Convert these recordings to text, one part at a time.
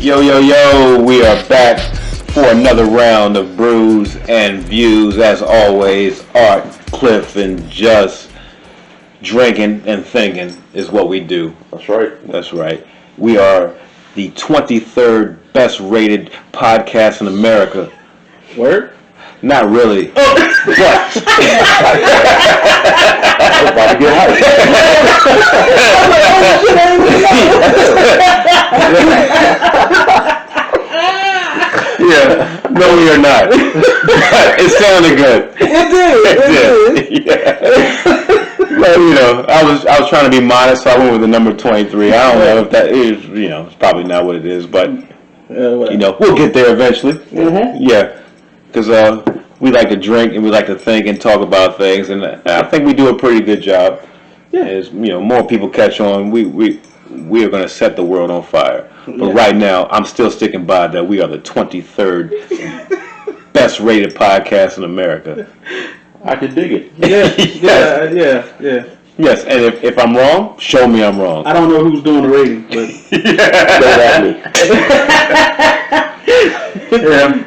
Yo, yo, yo, we are back for another round of Brews and Views. As always, Art, Cliff, and just drinking and thinking is what we do. That's right. That's right. We are the 23rd best rated podcast in America. Word? Not really. Oh. But About to get hyped. yeah, no, we are not. It sounded good. It did. Yeah. Well, you know, I was trying to be modest, so I went with the number 23. I don't know if that is, you know, it's probably not what it is, but you know, we'll get there eventually. Mm-hmm. Yeah, because we like to drink and we like to think and talk about things, and I think we do a pretty good job. Yeah. As you know, more people catch on, we are going to set the world on fire. But right now, I'm still sticking by that we are the 23rd best rated podcast in America. I can dig it. Yeah. Yes, and if I'm wrong, show me I'm wrong. I don't know who's doing the rating, but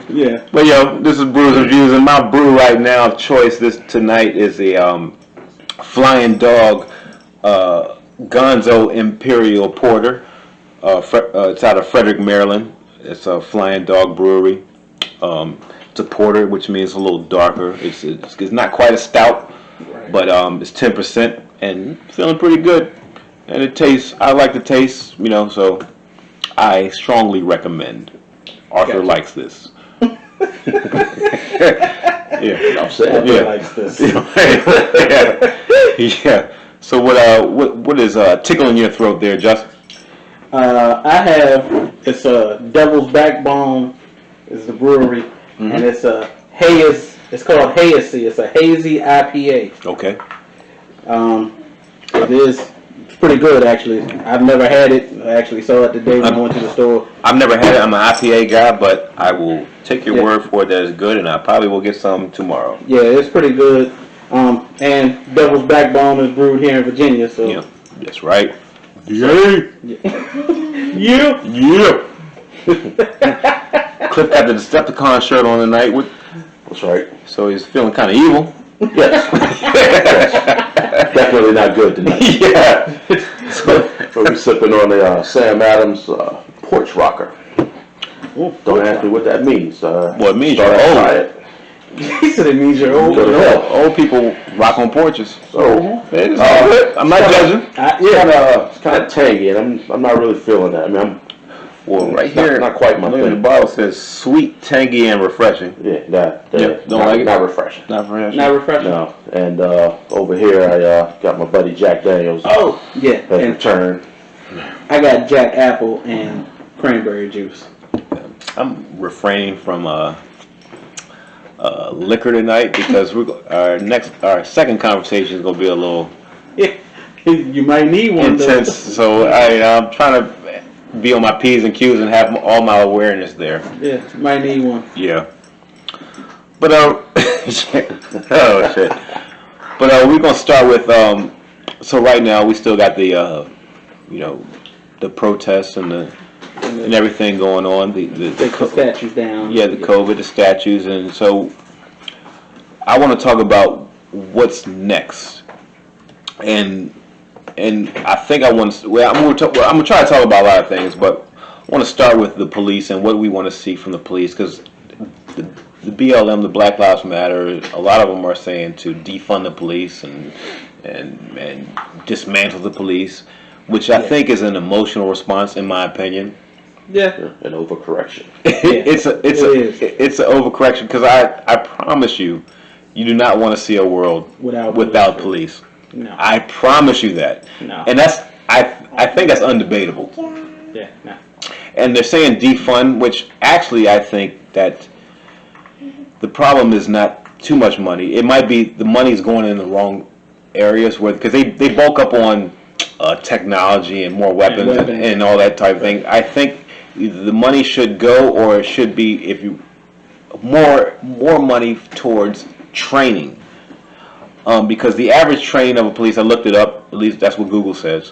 yeah. But yo, this is Brews and Views, and my brew right now of choice tonight is a Flying Dog Gonzo Imperial Porter. It's out of Frederick, Maryland. It's a Flying Dog brewery. It's a porter, which means a little darker. It's not quite a stout, right. but it's 10% and feeling pretty good. And it tastes. I like the taste, you know. So I strongly recommend. Arthur likes this. Yeah, I'm saying Arthur likes this. Yeah. So what is tickling your throat there, Justin? It's a Devil's Backbone is the brewery, and it's a haze. It's called Hazy. It's a hazy IPA. Okay. It's pretty good actually. I've never had it. I actually saw it today when I went to the store. I've never had it. I'm an IPA guy, but I will take your word for it that it's good, and I probably will get some tomorrow. Yeah, it's pretty good. And Devil's Backbone is brewed here in Virginia, so Yeah, that's right. Yeah. Cliff got the Decepticon shirt on tonight. That's right. So he's feeling kind of evil. Yes. Definitely not good tonight. Yeah. So we're sipping on the Sam Adams Porch Rocker. Don't ask me what that means. Well, it means Start you're to old. try it. He said it means you're old. Go to hell. Old people rock on porches. So It's all good. I'm not judging. it's kind of tangy, and I'm not really feeling that. I mean, Right it's here, not quite my look at thing. the bottle says sweet, tangy, and refreshing. Yeah, Don't not, like it? not refreshing. Not refreshing. Not refreshing. No, and over here I got my buddy Jack Daniels. Oh, yeah. Has And returned. I got Jack Apple and cranberry juice. I'm refraining from liquor tonight because our second conversation is going to be a little Yeah, you might need one. intense. So I'm trying to be on my P's and Q's and have all my awareness there. Yeah, you might need one. Yeah. But oh shit. But we're gonna start with so right now we still got the the protests and everything going on. Take the statues down. Yeah, the COVID, the statues, and so I want to talk about what's next. And I think I'm gonna try to talk about a lot of things, but I want to start with the police and what we want to see from the police, because the BLM, the Black Lives Matter, a lot of them are saying to defund the police and dismantle the police, which I think is an emotional response, in my opinion. Yeah. An overcorrection. It's an overcorrection, because I promise you, you do not want to see a world without police. No. I promise you that. No. And I think that's undebatable. Yeah. No. And they're saying defund, which actually I think that the problem is not too much money. It might be the money's going in the wrong areas, because they bulk up on technology and more weapons and all that type of thing. I think either the money should go, or it should be more money towards training. Because the average training of a police, I looked it up, at least that's what Google says,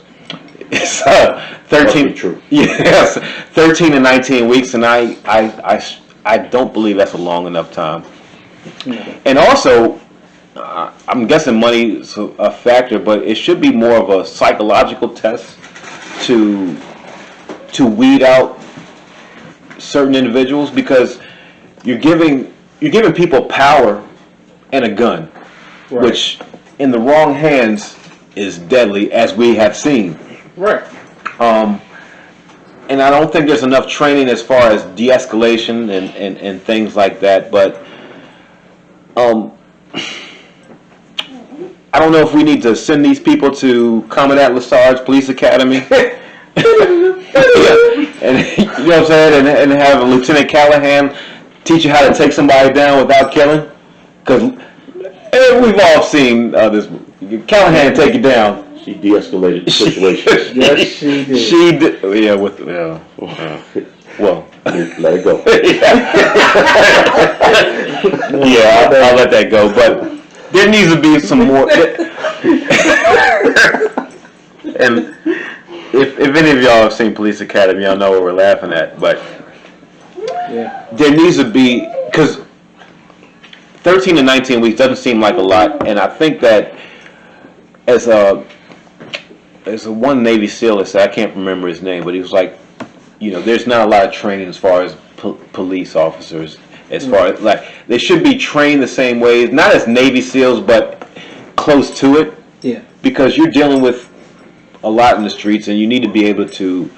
It's 13. Must be true. Yes, 13 to 19 weeks, and I don't believe that's a long enough time. And also, I'm guessing money is a factor, but it should be more of a psychological test to weed out certain individuals, because you're giving people power and a gun, Right. which in the wrong hands is deadly, as we have seen. Right. And I don't think there's enough training as far as de-escalation and things like that. But I don't know if we need to send these people to Commandant Lassard's Police Academy. And you know what I'm saying, and have Lieutenant Callahan teach you how to take somebody down without killing, because we've all seen this. Callahan take you down. She de-escalated the situation. Yes, she did. She did. Yeah, well, Let it go. yeah, I'll let that go. But there needs to be some more. And if any of y'all have seen Police Academy, y'all know what we're laughing at. But Yeah. there needs to be, because 13 to 19 weeks doesn't seem like a lot, and I think that as a one Navy SEAL, I can't remember his name, but he was like, there's not a lot of training as far as police officers, as far as, like, they should be trained the same way, not as Navy SEALs, but close to it, Yeah. because you're dealing with a lot in the streets, and you need to be able to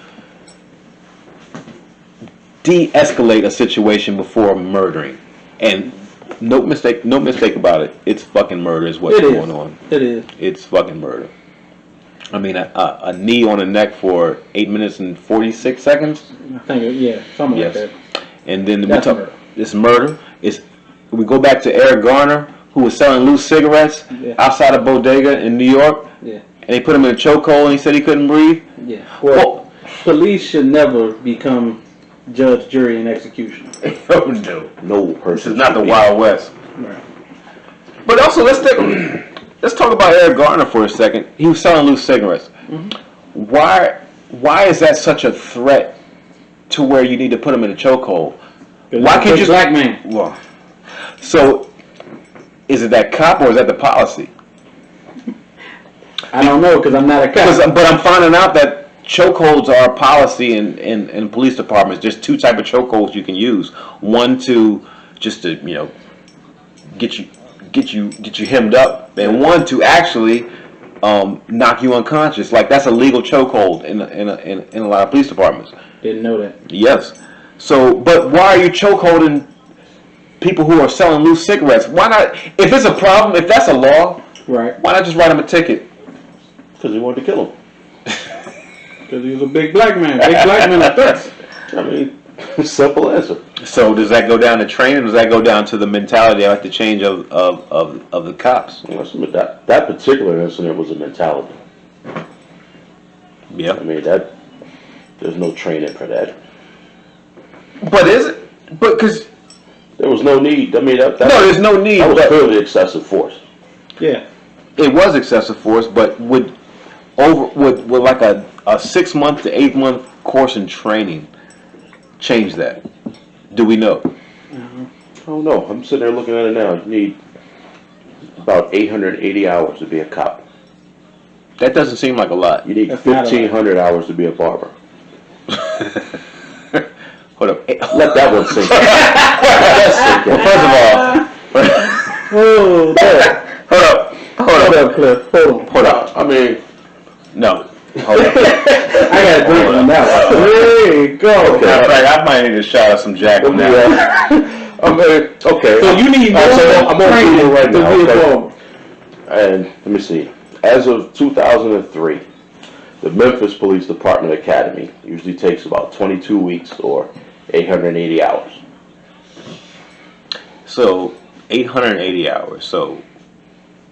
de-escalate a situation before murdering. And no mistake about it, it's fucking murder is what's going on. It is. It's fucking murder. I mean, a knee on the neck for 8 minutes and 46 seconds. I think, something Yes. like that. And then That's murder. It's murder. We go back to Eric Garner, who was selling loose cigarettes outside a bodega in New York. Yeah. And they put him in a chokehold, and he said he couldn't breathe. Yeah. Well, police should never become judge, jury, and executioner. Oh no! No person. This is not the should be. Wild West. Right. But also, let's talk about Eric Garner for a second. He was selling loose cigarettes. Mm-hmm. Why is that such a threat to where you need to put him in a chokehold? Why can't you black man? Well, so is it that cop or is that the policy? I don't know, because I'm not a cop. But I'm finding out that chokeholds are a policy in police departments. There's two type of chokeholds you can use. One to get you hemmed up, and one to actually knock you unconscious. Like, that's a legal chokehold in a lot of police departments. Didn't know that. Yes. So, but why are you chokeholding people who are selling loose cigarettes? Why not? If it's a problem, if that's a law, Right. why not just write them a ticket? Because he wanted to kill him. Because he was a big black man. Big black man are threats. I mean, simple answer. So does that go down to training? Does that go down to the mentality, like the change of the cops? That particular incident was a mentality. Yeah. I mean, there's no training for that. But is it? But because There was no need. I mean, no, there's no need. that was But clearly excessive force. Yeah. it was excessive force. But would like a 6 month to 8 month course in training change that? Do we know? I don't know. I'm sitting there looking at it now. You need about 880 hours to be a cop. That doesn't seem like a lot. You need That's not a lot. 1,500 hours to be a barber. Hold up. Let that one sink in. Let that sink in. Well, Oh, there. hold up. Hold up, Cliff. Hold on. Hold up. I mean, No. Hold up. I got to drink on that one. There you go. Okay. Matter of fact, I might need a shot of some Jack on that. I mean, okay. So you need more I'm on training Google right to now. be a Okay. barber. And let me see. As of 2003, the Memphis Police Department Academy usually takes about 22 weeks or 880 hours. So 880 hours. So,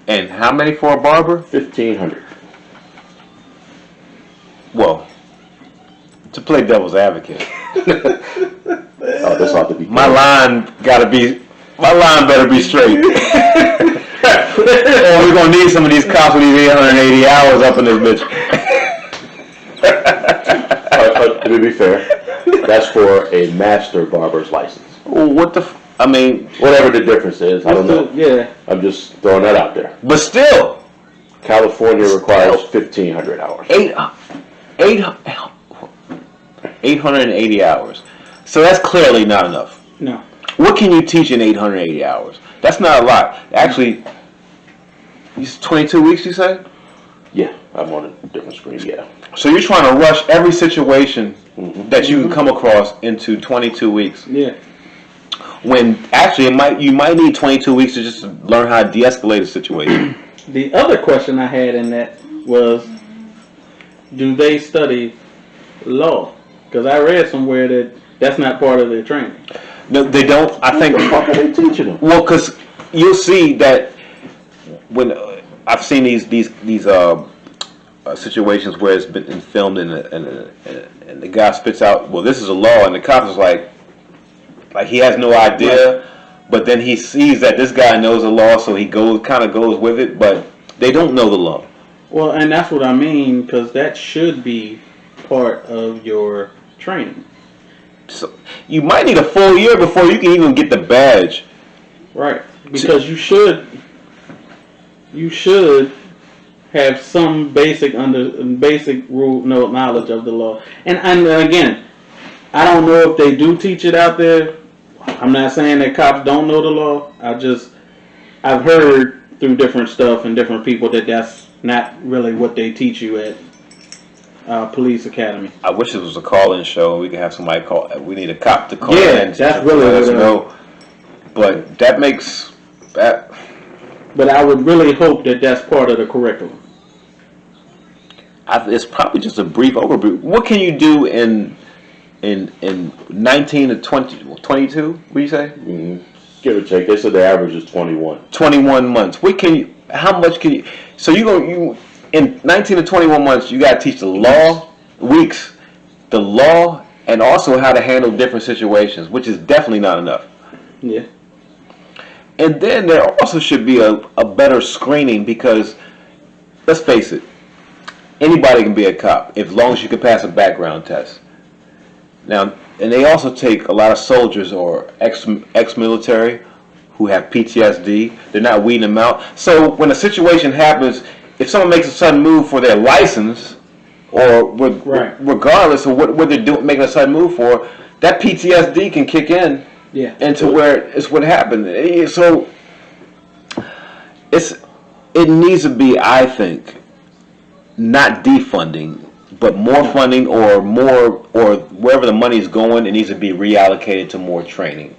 and how many for a barber? 1,500. Well, to play devil's advocate, Oh, that's not to be. my line better be straight. Or we're gonna need some of these cops with these 880 hours up in this bitch. be fair, that's for a master barber's license. Well, Whatever the difference is, I don't know. Yeah. I'm just throwing that out there. but still, California requires 1,500 hours. 880 hours. So that's clearly not enough. No. What can you teach in 880 hours? That's not a lot. Actually, it's 22 weeks, you say? Yeah, I'm on a different screen, yeah. So you're trying to rush every situation that you can come across into 22 weeks. Yeah. When actually you might need 22 weeks to just learn how to de-escalate a situation. The other question I had in that was, do they study law? Because I read somewhere that that's not part of their training. No, they don't. I think. What the fuck are they teaching them? Well, because you'll see that when I've seen these situations where it's been filmed and the guy spits out, well, this is a law, and the cop is like he has no idea, right. But then he sees that this guy knows the law, so he kind of goes with it, but they don't know the law. Well, and that's what I mean, because that should be part of your training. So you might need a full year before you can even get the badge. Right, because you should have some basic rule knowledge of the law. And again, I don't know if they do teach it out there. I'm not saying that cops don't know the law. I've heard through different stuff and different people that that's not really what they teach you at police academy. I wish it was a call-in show and we could have somebody call. We need a cop to call in. And that's really let us know. But that makes that. But I would really hope that that's part of the curriculum. It's probably just a brief overview. What can you do in 19 to 22? What do you say? Mm-hmm. Give or take. They said the average is 21. 21 months. How much can you? So in 19 to 21 months, you got to teach the law, the law, and also how to handle different situations, which is definitely not enough. Yeah. And then there also should be a better screening because, let's face it, anybody can be a cop as long as you can pass a background test. Now, and they also take a lot of soldiers or ex-military who have PTSD. They're not weeding them out. So when a situation happens, if someone makes a sudden move for their license, or regardless of what they're doing, making a sudden move for, that PTSD can kick in. Yeah. Into where it's what happened. So it needs to be, I think, not defunding, but more funding or wherever the money is going, it needs to be reallocated to more training.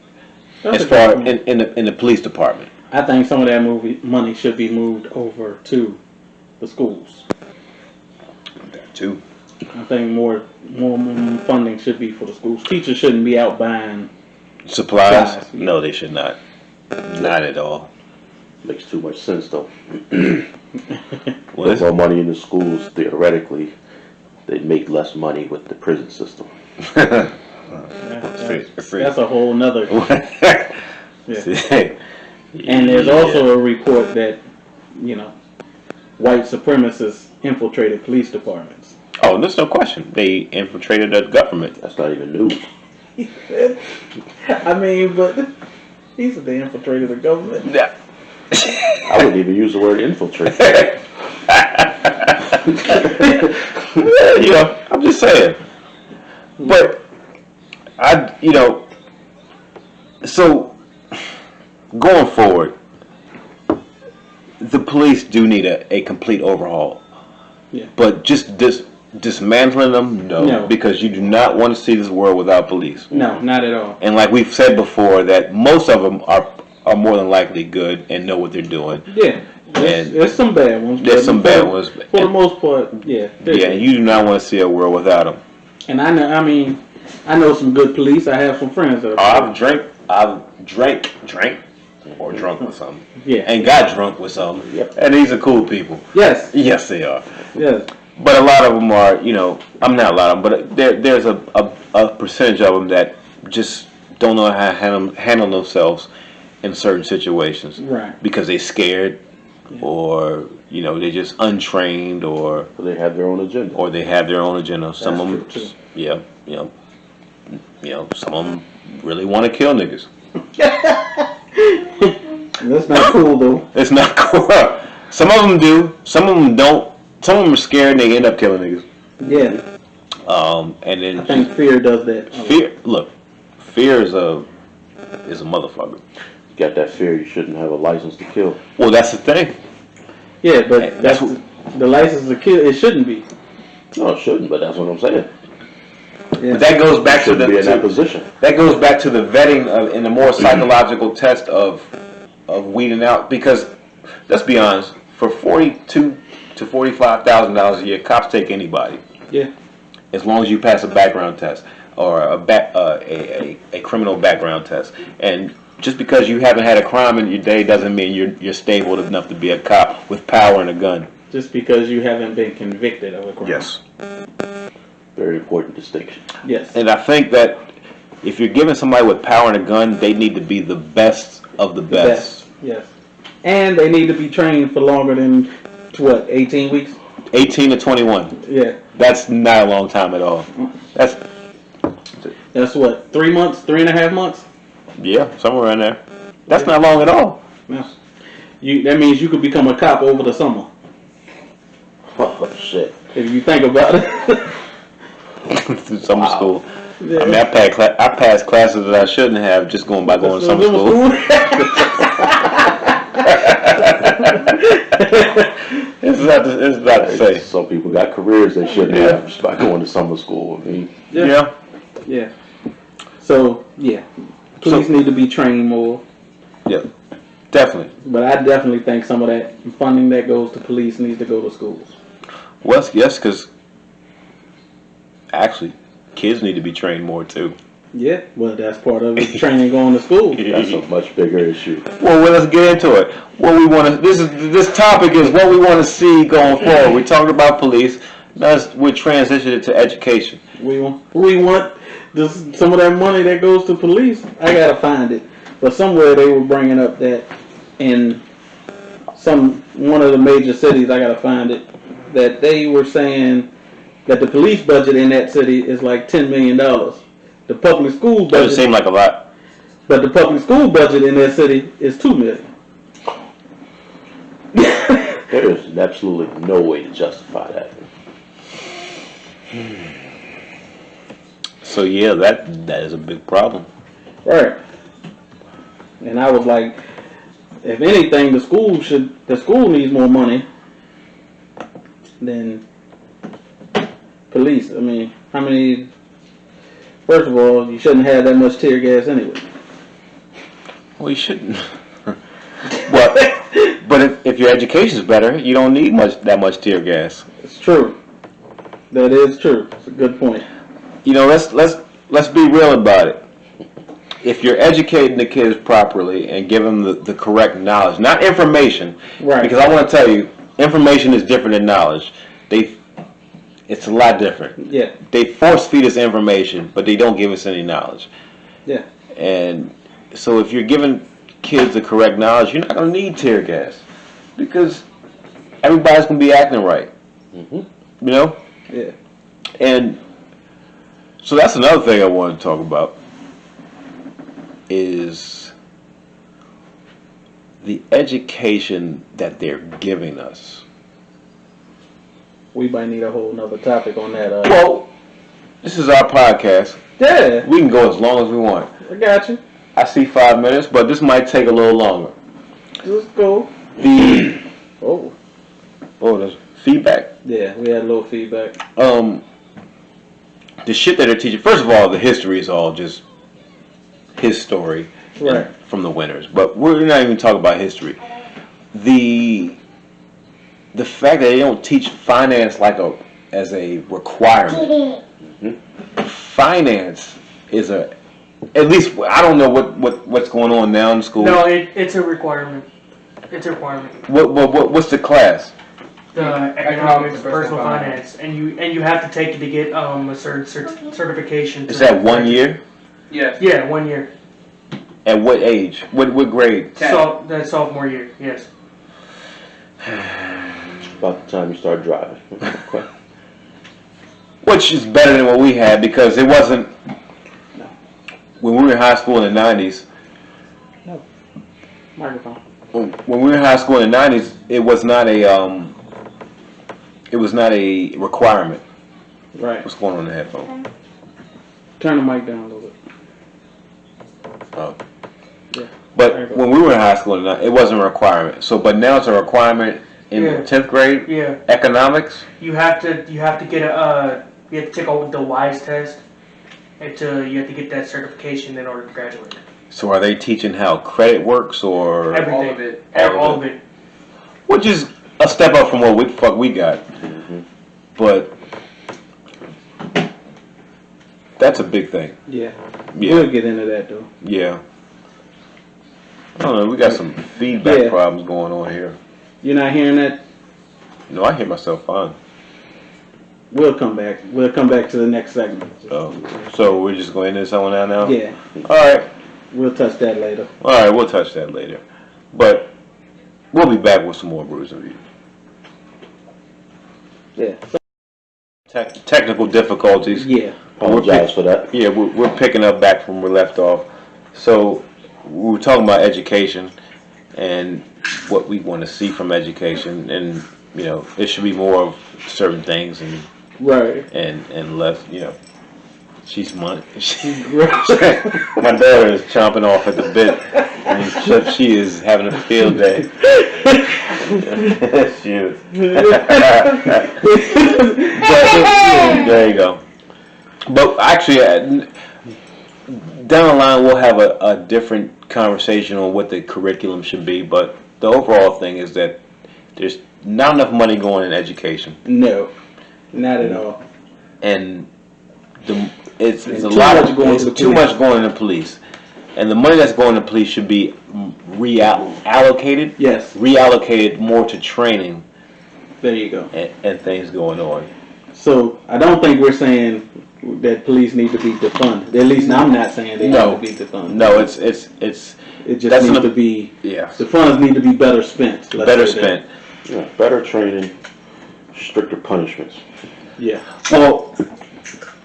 As far in the police department. I think some of that money should be moved over to the schools. That too. I think more funding should be for the schools. Teachers shouldn't be out buying supplies. No, they should not. Not at all. Makes too much sense though. With more money in the schools, theoretically, they'd make less money with the prison system. That's a whole nother. Yeah. And there's also a report that, white supremacists infiltrated police departments. Oh, there's no question. They infiltrated the government. That's not even new. I mean, but he said they infiltrated the government. Yeah. I wouldn't even use the word infiltrate. I'm just saying. But so going forward, the police do need a complete overhaul. Yeah. But just dismantling them, no, because you do not want to see this world without police. No, not at all. And like we've said before, that most of them are more than likely good and know what they're doing. Yeah. There's some bad ones. There's some bad ones. For the most part, yeah. Yeah, and you do not want to see a world without them. And I know some good police. I have some friends that are I've drank or drunk with some. Yeah. And got drunk with some. Yep. And these are cool people. Yes. Yes, they are. Yes. But a lot of them are, I'm not a lot of them, but there's a percentage of them that just don't know how to handle themselves in certain situations. Right. Because they're scared. or they're just untrained, or they have their own agenda. Some of them, some of them really want to kill niggas. That's not cool, though. It's not cool. Some of them do. Some of them don't. Some of them are scared and they end up killing niggas. Yeah. And then I think fear does that. Fear is a motherfucker. You got that fear, you shouldn't have a license to kill. Well, that's the thing. Yeah, but the license to kill. It shouldn't be. No, it shouldn't. But that's what I'm saying. Yeah. But that goes back to be in that position. That goes back to the vetting and the more psychological test of weeding out. Because let's be honest, for $42,000 to $45,000 a year, cops take anybody. Yeah. As long as you pass a background test or a criminal background test. And just because you haven't had a crime in your day doesn't mean you're stable enough to be a cop with power and a gun. Just because you haven't been convicted of a crime. Yes. Very important distinction. Yes. And I think that if you're giving somebody with power and a gun, they need to be the best of the best. Yes. And they need to be trained for longer than 18 weeks? 18 to 21. Yeah. That's not a long time at all. That's what, 3 months, 3.5 months? Yeah, somewhere in there. That's not long at all. Yes. That means you could become a cop over the summer. Oh, shit. If you think about it. Through summer school. Yeah. I mean, I passed classes that I shouldn't have just going to summer school. It's not to say. Some people got careers they shouldn't have just by going to summer school. I mean, Yeah. So, police need to be trained more. Yeah. Definitely. But I definitely think some of that funding that goes to police needs to go to schools. Well, yes, because actually, kids need to be trained more too. Yeah, well, that's part of it. Training going to school. that's a much bigger issue. Well, let's get into it. What we want to this topic is what we want to see going forward. We talked about police. Now we're transitioning to education. We want some of that money that goes to police. I gotta find it, but somewhere they were bringing up that in one of the major cities. I gotta find it. That they were saying that the police budget in that city is like $10 million. The public school budget Doesn't seem like a lot. But the public school budget in that city is $2 million. There is absolutely no way to justify that. So yeah, that is a big problem. Right. And I was like, if anything, the school needs more money than police. I mean, how many? First of all, you shouldn't have that much tear gas anyway. Well, you shouldn't. But if your education is better, you don't need that much tear gas. It's true. That is true. It's a good point. Let's be real about it. If you're educating the kids properly and give them the correct knowledge, not information, right? Because I want to tell you, information is different than knowledge. It's a lot different. Yeah. They force feed us information, but they don't give us any knowledge. Yeah. And so if you're giving kids the correct knowledge, you're not going to need tear gas because everybody's going to be acting right. Mm-hmm. Yeah. And so that's another thing I want to talk about is the education that they're giving us. We might need a whole nother topic on that. Well, this is our podcast. Yeah. We can go as long as we want. I got you. I see 5 minutes, but this might take a little longer. Let's go. Oh, there's feedback. Yeah, we had a little feedback. The shit that they're teaching. First of all, the history is all just his story, right, from the winners. But we're not even talking about history. The fact that they don't teach finance as a requirement. Mm-hmm. Finance is at least I don't know what's going on now in school. No, it's a requirement. It's a requirement. What's the class? The economics, personal finance, and you have to take it to get a certification. Is that 1 year? Yes. Yeah, 1 year. At what age? What grade? So that's sophomore year. Yes. about the time you start driving. Okay. Which is better than what we had because it wasn't. When we were in high school in the 90s. No. Microphone. When we were in high school in the 90s, it was not a. It was not a requirement. Right. What's going on in the headphone? Turn the mic down a little bit. Oh. Yeah. But when we were in high school, it wasn't a requirement. So, but now it's a requirement in 10th grade. Yeah. Economics. You have to get you have to take the WISE test, and you have to get that certification in order to graduate. So, are they teaching how credit works or Everything. All of it. All of it. Which is a step up from what we got. Mm-hmm. But that's a big thing. Yeah. Yeah. We'll get into that though. Yeah. I don't know. We got some feedback problems going on here. You're not hearing that? No, I hear myself fine. We'll come back. We'll come back to the next segment. So we're just going into someone out now? Yeah. All right. We'll touch that later. All right, we'll touch that later. But we'll be back with some more Brews and Views. Yeah. Technical difficulties. Yeah. Apologize for that. Yeah, we're picking up back from where we left off. So we were talking about education and what we want to see from education, and you know, it should be more of certain things and Right. and less, you know. My daughter is chomping off at the bit. And she is having a field day. She is. There you go. But actually, down the line, we'll have a different conversation on what the curriculum should be. But the overall thing is that there's not enough money going in education. No, not at all. And it's a too lot much of going it's to the too police. much going to police, and the money that's going to police should be reallocated. Yes. Reallocated more to training There you go. and things going on. So I don't think we're saying that police need to be defunded. At least I'm not saying they need to be defunded. No, it's It just that's needs to be. yeah, The funds need to be better spent. let's better say that. spent. Yeah, better training, stricter punishments. Yeah. Well,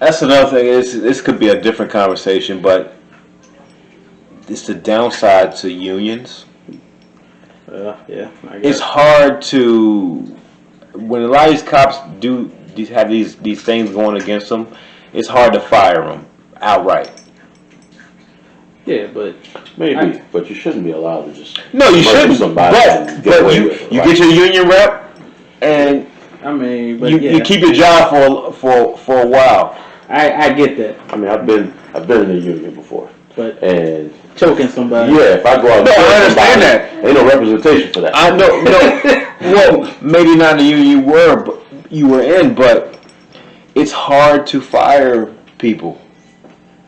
that's another thing. This could be a different conversation, but it's the downside to unions. Yeah. I guess. It's hard to, when a lot of these cops have these things going against them, it's hard to fire them outright. Yeah, but Maybe, but you shouldn't be allowed to just No, you murder shouldn't. somebody and get But away you with it, you right? get your union rep, and I mean, but you keep your job for a while. I get that, I mean, I've been in a union before, but and choking somebody. yeah, if I go out, No, and I kill understand somebody, that. Ain't no representation for that. I know, no, well, maybe not the union you were in, but it's hard to fire people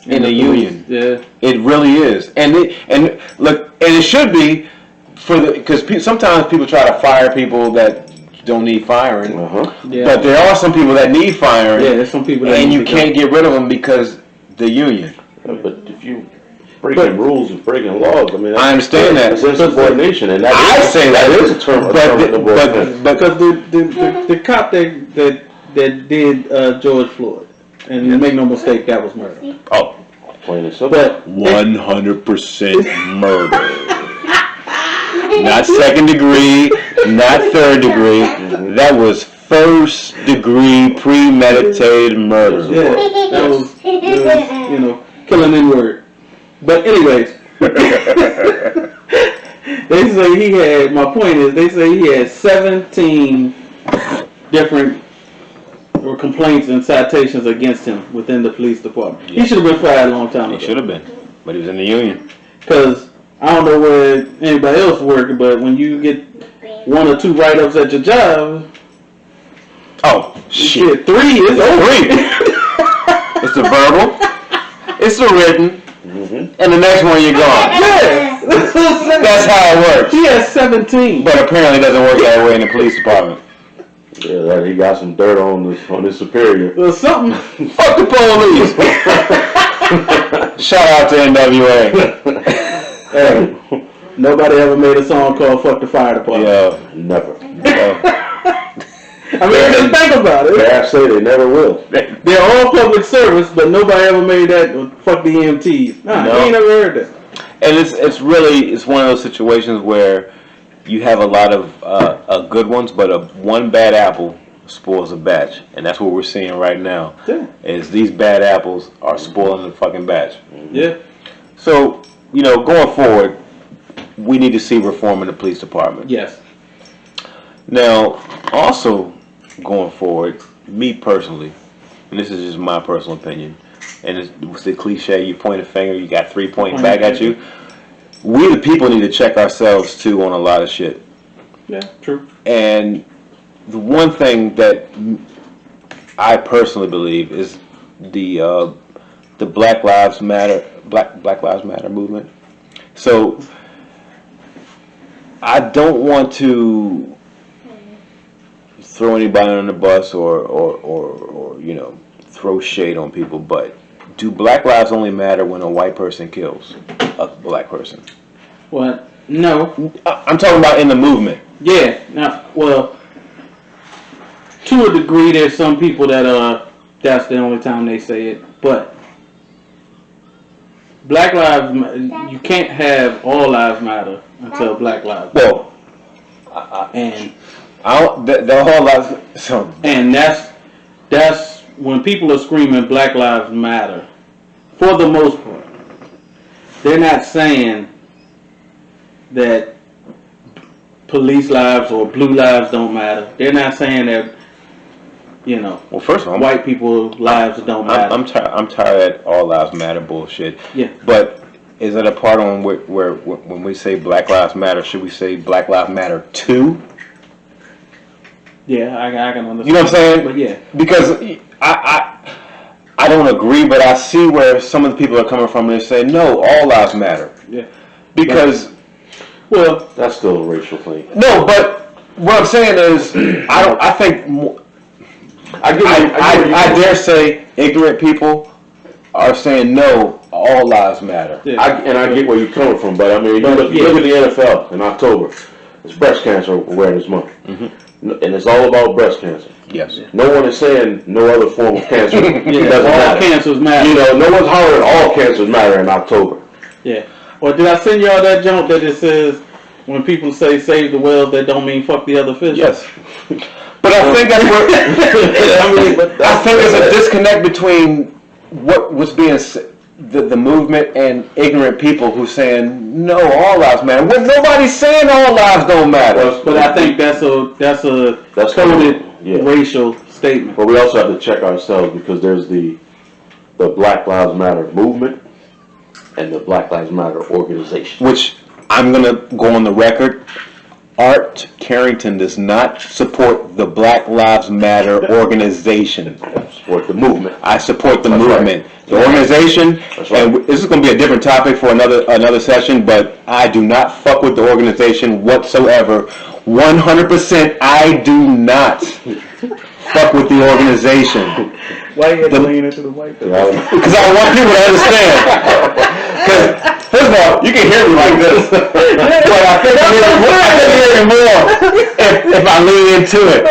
in the union. Yeah. It really is, and it should be because sometimes people try to fire people that don't need firing, Yeah. but there are some people that need firing, Yeah, there's some people that and need you to can't get rid of them because the union. But if you breaking rules and breaking laws, I mean, I understand that. That's insubordination, and I say that is a term. but because the cop that did George Floyd, and make no mistake, that was murder. oh, plain and simple. But 100% murder. Not second degree, not third degree. That was first degree premeditated murder. yeah, that was killing in word. But anyways, they say my point is, they say he had 17 different complaints and citations against him within the police department. Yeah. He should have been fired a long time He ago. should have been, but he was in the union. Because I don't know where anybody else working, but when you get 1 or 2 write-ups at your job, Oh, shit. 3 is over. 3. It's the verbal, it's the written, and the next one you're gone. Yeah, That's how it works. He has 17. But apparently it doesn't work that way in the police department. Yeah, that he got some dirt on his superior. Or something. Fuck the police. Shout out to NWA. Hey, nobody ever made a song called "Fuck the Fire Department." Yeah. Never. I mean, just think about it. I say they never will. They're all public service, but nobody ever made that. Fuck the EMTs. Nah, No. you ain't never heard that. And it's really one of those situations where you have a lot of good ones, but one bad apple spoils a batch, and that's what we're seeing right now. Yeah. Is these bad apples are spoiling the fucking batch. Yeah. So going forward, we need to see reform in the police department. Yes. Now, also going forward, me personally, and this is just my personal opinion, and it's the cliche, you point a finger, you got three pointing back at you. We the people need to check ourselves too on a lot of shit. Yeah, true. And the one thing that I personally believe is the Black Lives Matter movement. So I don't want to throw anybody on the bus or throw shade on people, but do Black lives only matter when a white person kills a black person? What? No. I'm talking about in the movement. Yeah. Now, well, to a degree, there's some people that that's the only time they say it. But Black lives, you can't have all lives matter until Black lives. Well, And the whole lot. So and that's when people are screaming Black Lives Matter. For the most part, they're not saying that police lives or blue lives don't matter. They're not saying that well, first of all, white people's lives don't matter. I'm tired of that all lives matter bullshit. Yeah. But is it a part on where when we say Black Lives Matter, should we say Black Lives Matter too? Yeah, I can understand. You know what I'm saying? But yeah. Because I don't agree, but I see where some of the people are coming from and they say, no, all lives matter. Yeah. Because Well, That's still a racial thing. no, but what I'm saying is I dare say ignorant people are saying no, all lives matter. yeah. I get where you're coming from, but I mean, you look at the NFL in October. It's Breast Cancer Awareness Month, and it's all about breast cancer. Yes. No one is saying no other form of cancer doesn't all matter. cancers matter. No one's hollering all cancers matter in October. Yeah. Or did I send y'all that jump that it says when people say save the whales, that don't mean fuck the other fish? Yes. But I think that's where I think there's a disconnect between what was being the movement and ignorant people who saying no, all lives matter. Well, nobody's saying all lives don't matter. But I think that's a coded racial statement. But we also have to check ourselves because there's the Black Lives Matter movement and the Black Lives Matter organization. Which I'm gonna go on the record. Art Carrington does not support the Black Lives Matter organization. I support the movement. I support the That's movement. right. The organization, That's right. and this is going to be a different topic for another session, but I do not fuck with the organization whatsoever. 100% I do not fuck with the organization. Why you had to lean into the white people? Because I want people to understand. Because, first of all, you can hear me like this. But I think I can hear it more if I lean into it.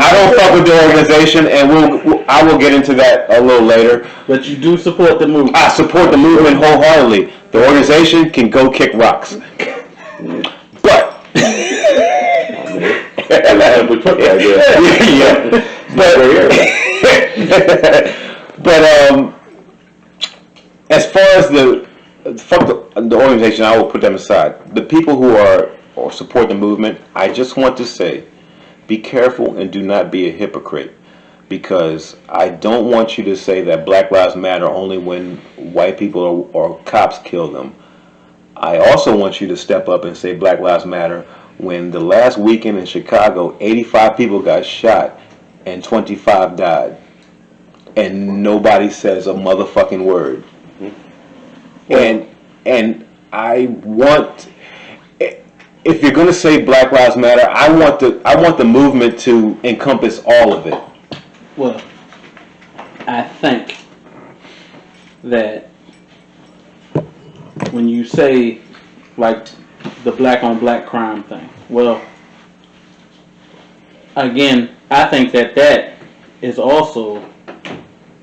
I don't fuck with the organization, and I will get into that a little later. But you do support the movement. I support the movement wholeheartedly. The organization can go kick rocks. But we put that but as far as the organization, I will put them aside. The people who are or support the movement, I just want to say, be careful and do not be a hypocrite, because I don't want you to say that Black Lives Matter only when white people or cops kill them. I also want you to step up and say Black Lives Matter when the last weekend in Chicago, 85 people got shot and 25 died. And nobody says a motherfucking word. And I want, if you're going to say Black Lives Matter, I want the movement to encompass all of it. Well, I think that when you say like the black on black crime thing, well, again, I think that is also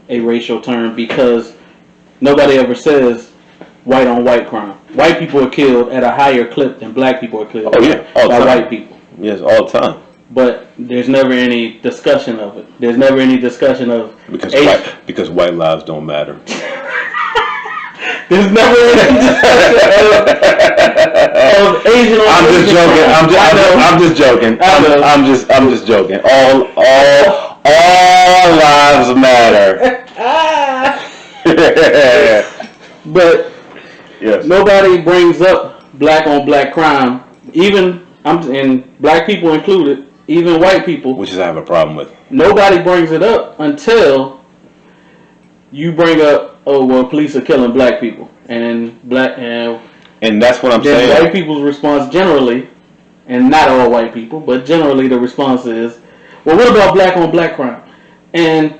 a racial term because nobody ever says white on white crime. White people are killed at a higher clip than black people are killed all by the time. white people. Yes, all the time. But there's never any discussion of it. There's never any discussion of Because white lives don't matter. There's never any discussion of Asian. I'm just joking. I'm just joking. I'm just joking. All lives matter. But Yes. nobody brings up black on black crime, even and black people included, even white people. Which is I have a problem with. Nobody brings it up until you bring up, oh well, police are killing black people, and that's what I'm then saying. white people's response generally, and not all white people, but generally the response is, well, what about black on black crime? And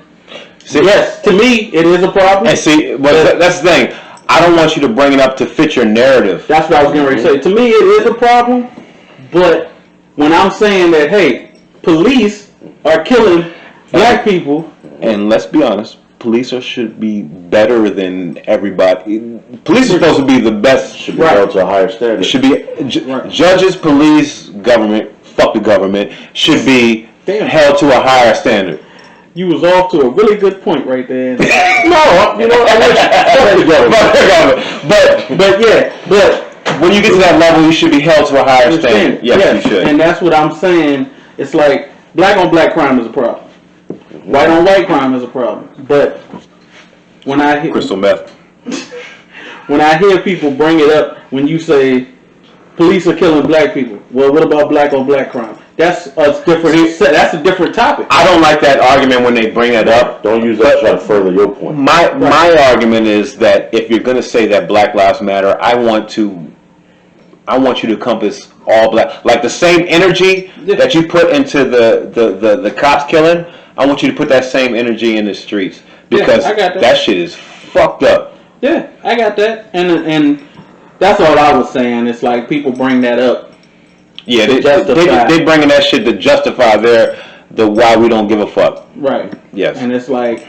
yes, to me, it is a problem. And see, but that's the thing. I don't want you to bring it up to fit your narrative. That's what I was going to say. To me, it is a problem, but when I'm saying that, hey, police are killing black people, And let's be honest, police should be better than everybody. Police are supposed to be the best. Should be held to a higher standard. It should be judges, police, government. Fuck the government. Should be held to a higher standard. you was off to a really good point right there. No, you know, but when you get to that level, you should be held to a higher standard. Yes, you should. And that's what I'm saying. It's like black on black crime is a problem. White on white crime is a problem. But when I hear Crystal meth. when I hear people bring it up, when you say police are killing black people, well, what about black on black crime? That's a different. That's a different topic. I don't like that argument when they bring it up. Don't use that to try to further your point. My argument is that if you're going to say that Black Lives Matter, I want you to encompass all black, like the same energy that you put into the cops killing. I want you to put that same energy in the streets because I got that. That shit is fucked up. Yeah, I got that, and that's all I was saying. It's like people bring that up. Yeah, they bringing that shit to justify the why we don't give a fuck. Right. Yes. And it's like,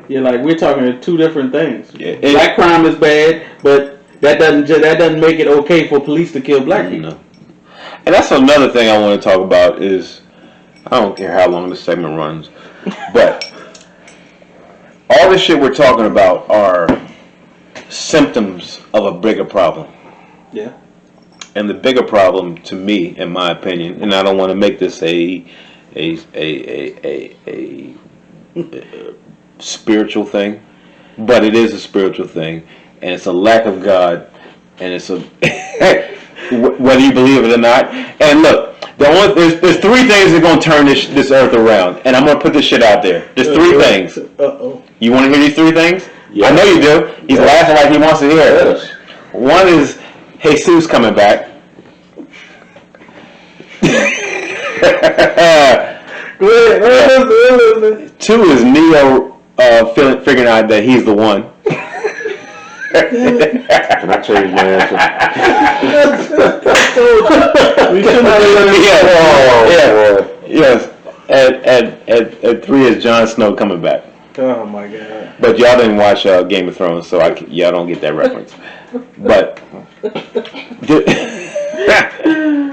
we're talking two different things. Yeah, black crime is bad, but that doesn't make it okay for police to kill black people. No. And that's another thing I want to talk about is, I don't care how long this segment runs, but all this shit we're talking about are symptoms of a bigger problem. Yeah. And the bigger problem, to me, in my opinion, and I don't want to make this a spiritual thing, but it is a spiritual thing, and it's a lack of God, and it's a whether you believe it or not. And look, there's three things that are gonna turn this earth around, and I'm gonna put this shit out there. There's three things. You want to hear these three things? Yes. I know you do. He's laughing like he wants to hear it. Yes. One is Jesus coming back. Two is Neo figuring out that he's the one. Can I change my answer? Yes. And three is Jon Snow coming back. Oh my God! But y'all didn't watch Game of Thrones, so y'all don't get that reference. But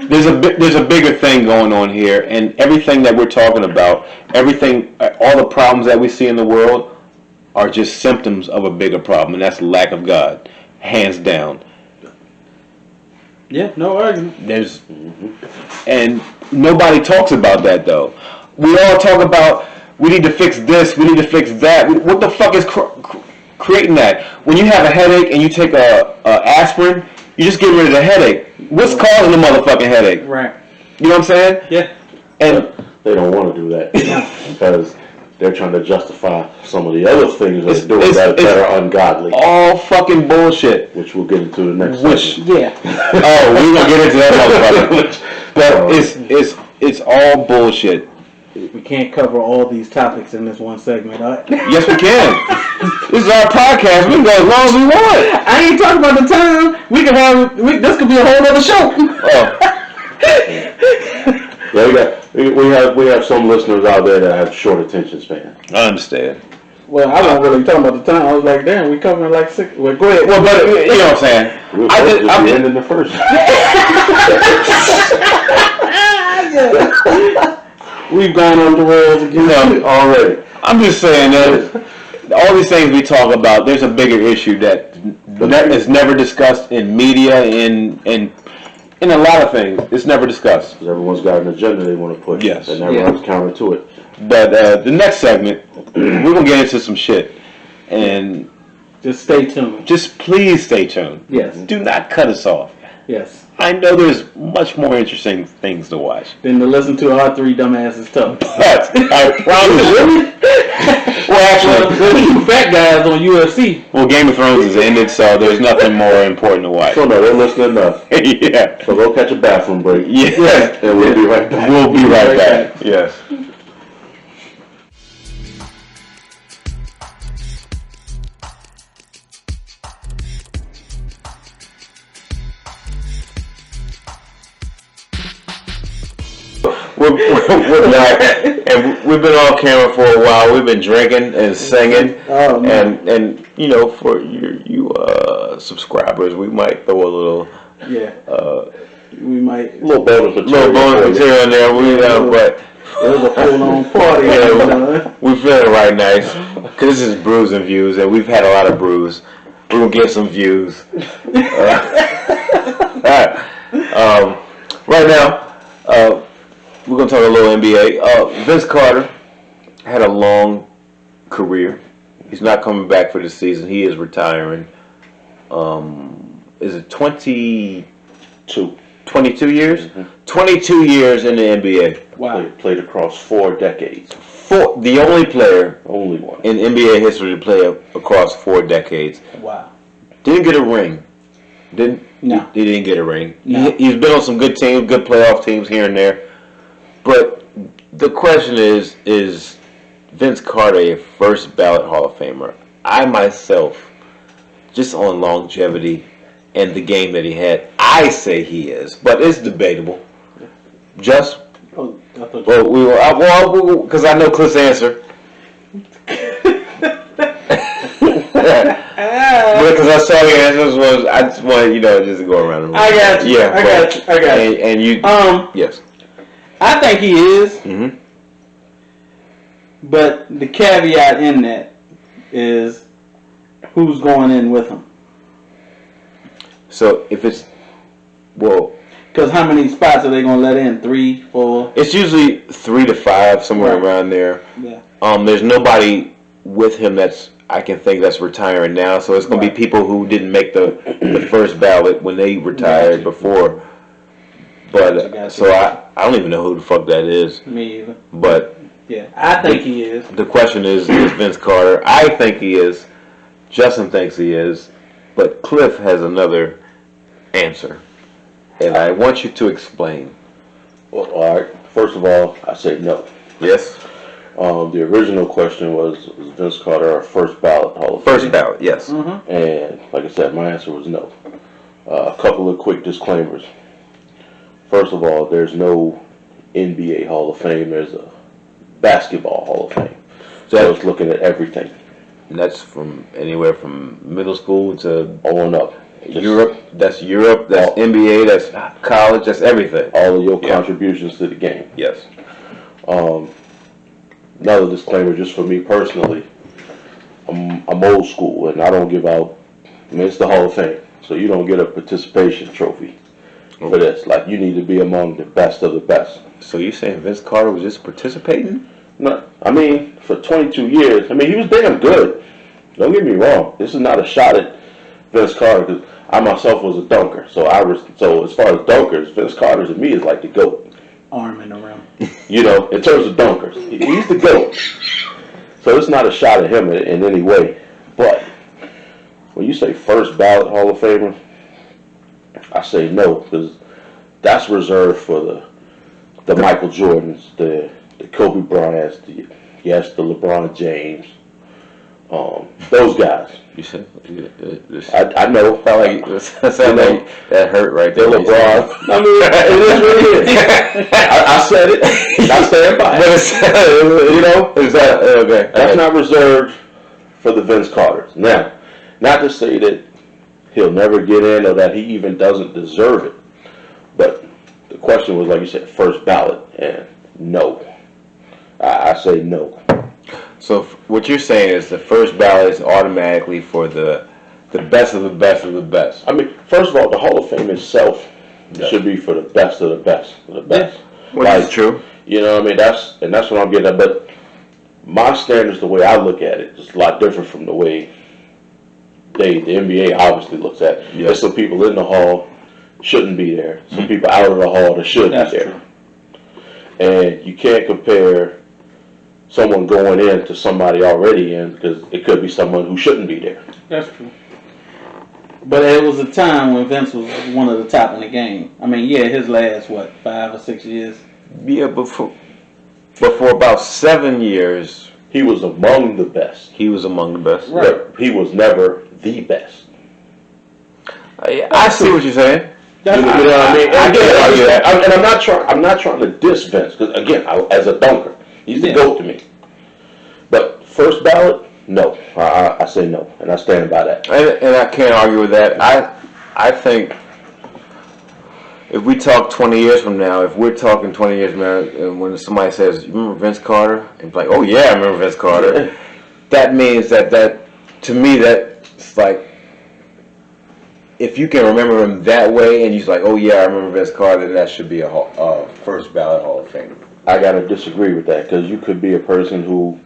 there's a bigger thing going on here, and everything that we're talking about, all the problems that we see in the world, are just symptoms of a bigger problem, and that's lack of God, hands down. Yeah, no argument. And nobody talks about that though. We all talk about we need to fix this, we need to fix that. What the fuck is creating that? When you have a headache and you take a aspirin, you just get rid of the headache. What's causing the motherfucking headache? Right. You know what I'm saying? Yeah. And they don't want to do that because they're trying to justify some of the other things they're doing that are ungodly. All fucking bullshit. Which we'll get into the next segment. Yeah. Oh, we're gonna get into that motherfucker. But it's all bullshit. We can't cover all these topics in this one segment, all right? Yes, we can. This is our podcast. We can go as long as we want. I ain't talking about the time. This could be a whole other show. Oh. Yeah, We have some listeners out there that have short attention span. I understand. Well, I wasn't really talking about the time. I was like, damn, we covering like 6. Well, go ahead. Well, but you know what I'm saying. I'm ending the first. We've gone on the rails again. Already. I'm just saying that all these things we talk about, there's a bigger issue that is never discussed in media, in a lot of things. It's never discussed. Because everyone's got an agenda they want to push. Yes. And everyone's counter to it. But the next segment, we're going to get into some shit. And Just stay tuned. just please stay tuned. Yes. Do not cut us off. Yes. I know there's much more interesting things to watch. Then to listen to our 3 dumbasses talk. But I promise you. Well, actually, There's 2 fat guys on UFC. well, Game of Thrones is ended, so there's nothing more important to watch. So no, they're listening enough. Yeah. So go catch a bathroom break. Yeah. And we'll be right back. We'll be right back. Yes. We're back, and we've been on camera for a while. We've been drinking and singing, Oh, man. and you know, for you subscribers, we might throw a little Yeah. We might. Little bonus material. material in there. But It was a full-on party. yeah, we're feeling right nice because this is Brews and Views, and we've had a lot of brews. We're gonna get some views. Right now, we're going to talk a little NBA. Vince Carter had a long career. He's not coming back for this season. He is retiring. Is it 22 years? Mm-hmm. 22 years in the NBA. Wow. Played across 4 decades. The only player Only one. in NBA history to play across 4 decades. Wow. Didn't get a ring. No. He didn't get a ring. No. He's been on some good teams, good playoff teams here and there. But the question is Vince Carter a first ballot Hall of Famer? I myself, just on longevity and the game that he had, I say he is, but it's debatable. Just Oh, I thought because I know Cliff's answer. Because I saw your answers, I just want just to go around the room. I got you. Yeah, I got you. And you, yes. I think he is, Mm-hmm. but the caveat in that is who's going in with him. So if it's, Because how many spots are they going to let in? 3, 4? it's usually 3 to 5, somewhere Right. around there. Yeah. There's nobody with him that's I can think that's retiring now. So it's going to be people who didn't make the first ballot when they retired before. But Gotcha. so I don't even know who the fuck that is. Me either. But Yeah, I think he is. the question is Vince Carter? I think he is. Justin thinks he is. But Cliff has another answer. And I want you to explain. Well, all right. First of all, I say no. Yes? The original question was Vince Carter our first ballot Hall of Fame? First ballot, yes. Mm-hmm. And like I said, my answer was no. A couple of quick disclaimers. First of all, there's no NBA Hall of Fame. There's a basketball Hall of Fame. So it's looking at everything. And that's from anywhere from middle school to On up. Europe. That's NBA, that's college, that's everything. All of your contributions to the game. Yes. Another disclaimer, just for me personally, I'm old school and I don't give out. It's the Hall of Fame, so you don't get a participation trophy for this. Like, you need to be among the best of the best. So you saying Vince Carter was just participating? No, I mean, for 22 years, he was damn good. Don't get me wrong. This is not a shot at Vince Carter, because I myself was a dunker. So as far as dunkers, Vince Carter to me is like the GOAT. Arm in the rim. In terms of dunkers, he's the GOAT. So it's not a shot at him in any way. But when you say first ballot Hall of Famer, I say no, because that's reserved for the Michael Jordans, the Kobe Bryants, the LeBron James. Those guys. You said I know. felt like that hurt right there. LeBron. I mean, it is what it is. I said it. I stand by it. You know, Is that okay? that's not reserved for the Vince Carters. Now, not to say that he'll never get in or that he even doesn't deserve it, but the question was, like you said, first ballot, and no. I say no. So what you're saying is the first ballot is automatically for the best of the best of the best. I mean, first of all, the Hall of Fame itself should be for the best of the best of the best. Which is true. You know what I mean? That's what I'm getting at. But my standards, the way I look at it, is a lot different from the way the NBA obviously looks at it. Yeah. There's some people in the hall shouldn't be there. Some people out of the hall that should That's be there. true. And you can't compare someone going in to somebody already in, because it could be someone who shouldn't be there. That's true. But it was a time when Vince was one of the top in the game. I mean, yeah, his last, 5 or 6 years? Yeah, but for about 7 years, He was among the best, he was among the best. Right. but he was never the best. I see what you're saying. You know what I mean? I can't argue that. And I'm not trying to diss Vince, because again, as a dunker, he's the GOAT to me. But first ballot, no. I say no, and I stand by that. And I can't argue with that. I think if we talk 20 years from now, if we're talking 20 years from now, and when somebody says, "You remember Vince Carter?" and like, "Oh yeah, I remember Vince Carter," that means that to me that's like, if you can remember him that way, and you're like, "Oh yeah, I remember Vince Carter," then that should be a first ballot Hall of Fame. I gotta disagree with that, because you could be a person who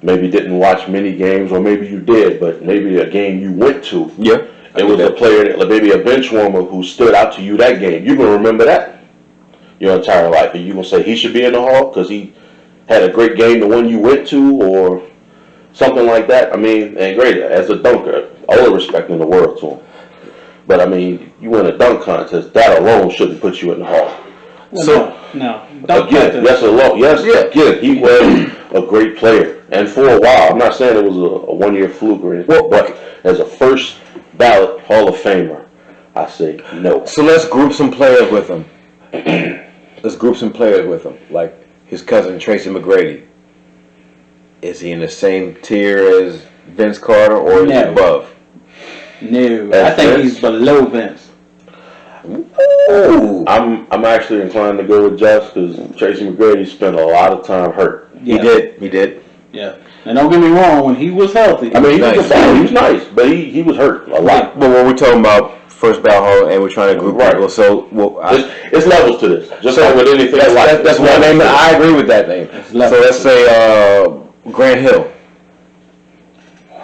maybe didn't watch many games, or maybe you did, but maybe a game you went to. Yeah. It was a player, maybe a bench warmer who stood out to you that game. You can remember that your entire life. And you going to say he should be in the Hall because he had a great game, the one you went to, or something like that. I mean, and great, as a dunker, all the respect in the world to him. But, I mean, you win a dunk contest, that alone shouldn't put you in the Hall. Well, no. Again, again, he was a great player. And for a while, I'm not saying it was a one-year fluke or anything, but as a first ballot Hall of Famer, I say no. So let's group some players with him. Like his cousin Tracy McGrady. Is he in the same tier as Vince Carter, or is he above? No, As I think Vince? he's below Vince. Ooh. I'm actually inclined to go with Just, because Tracy McGrady spent a lot of time hurt. Yeah. He did. Yeah. And don't get me wrong, when he was healthy, I mean, he was Nice. a baller. He was nice, but he was hurt a lot. But when we're talking about first ballot Hall, and we're trying to group Right. people, so It's levels to this. Just like with anything in life. that's one name. I agree with that name. So levels. let's say Grant Hill.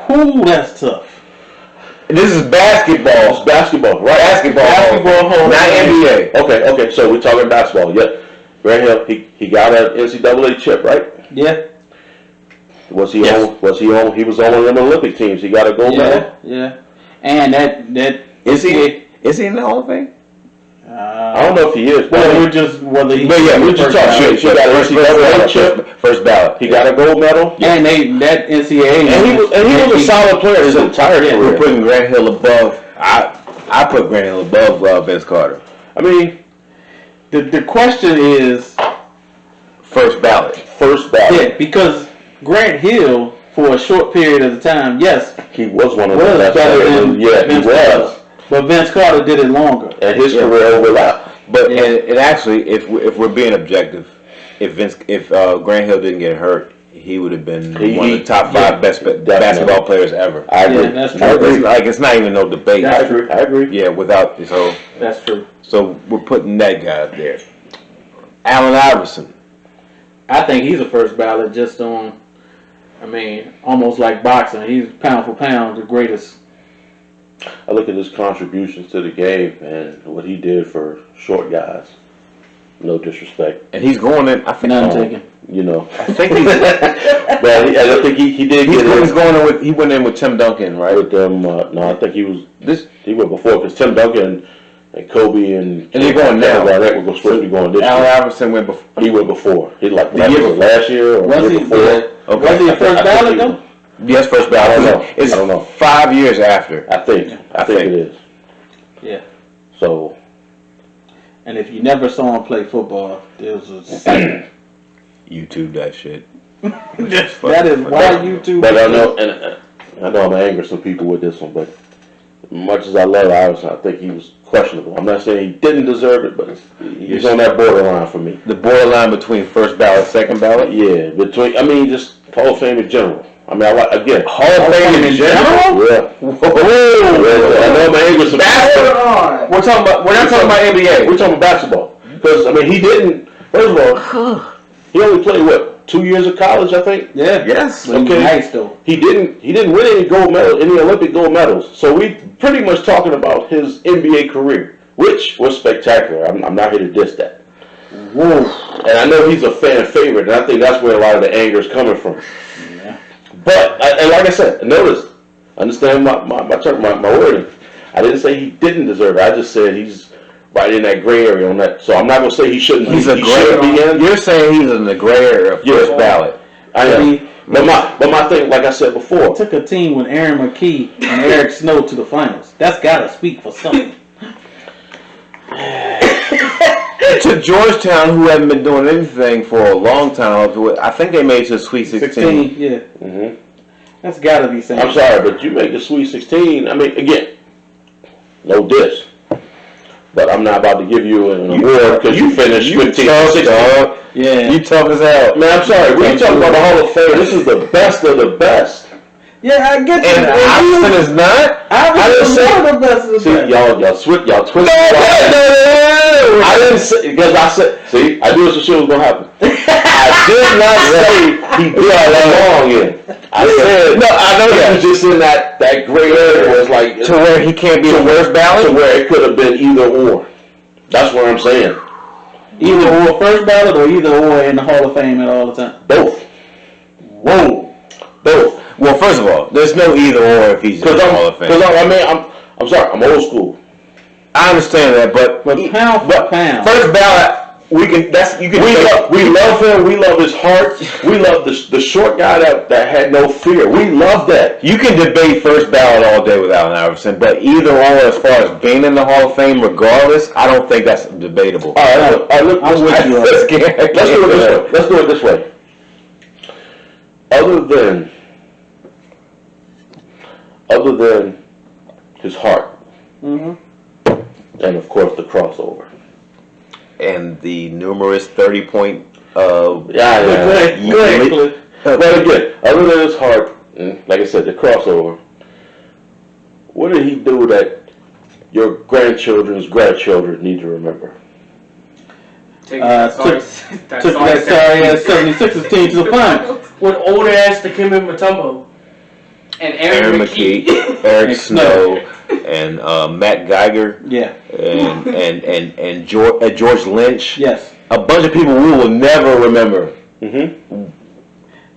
whoo, that's tough. And this is basketball. It's basketball, right? Basketball Hall, not NBA. Okay, so we're talking basketball. Yeah. Grant Hill, he got an NCAA chip, right? Yeah. Was he Yes. on? He was on one of them Olympic teams. He got a gold medal. Yeah. And that Is he in the Hall of Fame? I don't know if he is. Well, we're just whether he. But yeah, we're just talking shit. He got an NCAA chip. First ballot. He got a gold medal. And that NCAA. And he was a solid player his entire Yeah, We're career. putting Grant Hill above. I put Grant Hill above Vince Carter. I mean, The question is, First ballot. first ballot. yeah, because Grant Hill, for a short period of time, yes, He was one of was the best better players. than Yeah, he Vince was. Carter. But Vince Carter did it longer. And his Yeah. career overlapped. But Yeah. and actually, if we're being objective, if Grant Hill didn't get hurt, he would have been one of the top five best basketball players ever. I agree. Yeah, that's true. I agree. It's not even no debate. I agree. Yeah, without That's true. so we're putting that guy up there. Allen Iverson. I think he's a first ballot just on, almost like boxing. He's pound for pound the greatest. I look at his contributions to the game and what he did for short guys. No disrespect, And he's going in. I think. None taken. you know. I think he's. But I think he did He's get going in with. He went in with Tim Duncan, right? with them. No, I think he went before, because Tim Duncan and Kobe and they're going now. That was supposed to be going this Allen year. Iverson went before. He went before. He The year last year or Was the he? year before. Okay. Was he a first I think ballot he though? was- Yes, first ballot. I don't know. It's I don't know. 5 years after. I think it is. Yeah. So, And if you never saw him play football, there's a YouTube that shit. that is why YouTube. but I know, and I know I'm gonna anger some people with this one, but much as I love Iverson, I think he was questionable. I'm not saying he didn't deserve it, but he's on that borderline for me. The borderline between first ballot, second ballot. Yeah, just Hall of Fame in general. I mean, again, Hall of Fame in general. Yeah. I know I'm angry with some Basketball. We're not talking about NBA. We're talking about basketball because I mean he didn't. First of all, he only played 2 years of college, I think. Yeah. Yes. But Okay. nice though. He didn't win any gold medal, any Olympic gold medals. So we pretty much talking about his NBA career, which was spectacular. I'm not here to diss that. Whoa. And I know he's a fan favorite, and I think that's where a lot of the anger is coming from. Yeah. But and like I said, notice, understand my wording. I didn't say he didn't deserve it. I just said he's right in that gray area on that. So I'm not gonna say he shouldn't. He's he shouldn't be in. You're saying he's in the gray area of first ballot. I am. But my thing, like I said before, Took a team with Aaron McKee and Eric Snow to the finals. That's gotta speak for something. To Georgetown, who haven't been doing anything for a long time. I think they made it to the Sweet 16. Yeah. Mm-hmm. That's gotta be saying. I'm sorry, but you make the Sweet 16. I mean, again, no diss. But I'm not about to give you an award because you finished 15, 16. Yeah. You tough as hell. Man, I'm sorry. When you talking about the Hall of Fame, this is the best of the best. Yeah, I get you. And Iverson is not? I didn't say the best of the See, best. y'all twist. I didn't say, because I said, see, I knew this shit was going to happen. I did not say he did belong in. I said, no, I know he was just in that gray area where it's like. To where he can't be the worst ballot? To where it could have been either or. That's what I'm saying. Either or first ballot or either or in the Hall of Fame at all the time. Both. Whoa. Both. Well, first of all, there's no either or if he's in the Hall of Fame. Because I mean, I'm sorry, I'm old school. I understand that, but pound for pound, first ballot, we love him. We love his heart. We love the short guy that had no fear. We love that. You can debate first ballot all day with Allen Iverson, but either or, as far as being in the Hall of Fame, regardless, I don't think that's debatable. All right, look, I'm with you. Let's do it this way. Let's do it this way. Other than his heart, and of course the crossover, and the numerous 30-point. Go ahead. But again, other than his heart, and like I said, the crossover. What did he do that your grandchildren's grandchildren need to remember? Took that sorry ass 76ers team to the finals. With old ass Dikembe Mutombo. And Aaron McKee. Eric Snow, and Matt Geiger. Yeah. And George Lynch. Yes. A bunch of people we will never remember. Mm-hmm.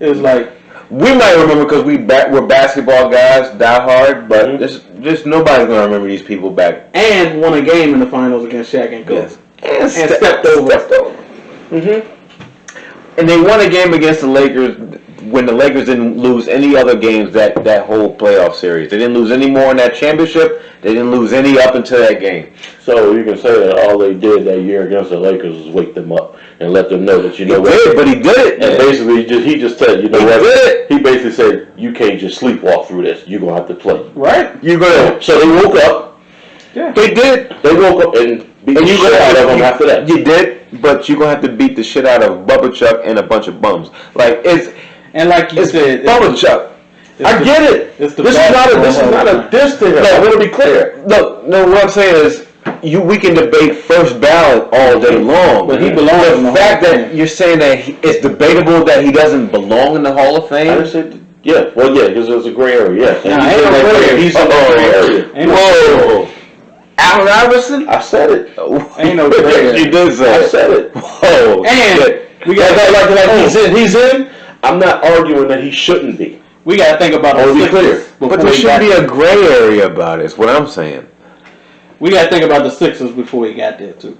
It was like we might remember because we're basketball guys, die hard, but just nobody's gonna remember these people back. And won a game in the finals against Shaq and Kobe. Yes. And stepped over. And they won a game against the Lakers when the Lakers didn't lose any other games that whole playoff series. They didn't lose any more in that championship. They didn't lose any up until that game. So you can say that all they did that year against the Lakers was wake them up and let them know that He did, but he did it. And basically, he just said, you know what? Did it. He basically said, you can't just sleepwalk through this. You're gonna have to play. Right? You're gonna. So they woke up. Yeah. They did. They woke up and beat the shit out of them after that. You did, but you're gonna have to beat the shit out of Bubba Chuck and a bunch of bums. Like it's. And like you said, Bubba Chuck. I get it. This is not a diss to him. I want to be clear. No. What I'm saying is, we can debate first ballot all day long. But he belongs in the The fact that you're saying that it's debatable that he doesn't belong in the Hall of Fame. I said, yeah, because there's a gray area. Yeah, Nah, ain't no gray area. He's in the gray area. Ain't no Whoa, Allen Iverson? I said it. Ain't no gray area. You did say I it. said it. Whoa. And we got like he's in. I'm not arguing that he shouldn't be. We got to think about the be Sixers clear. before But there he should got be there. a gray area about it, is what I'm saying. We got to think about the Sixers before he got there too.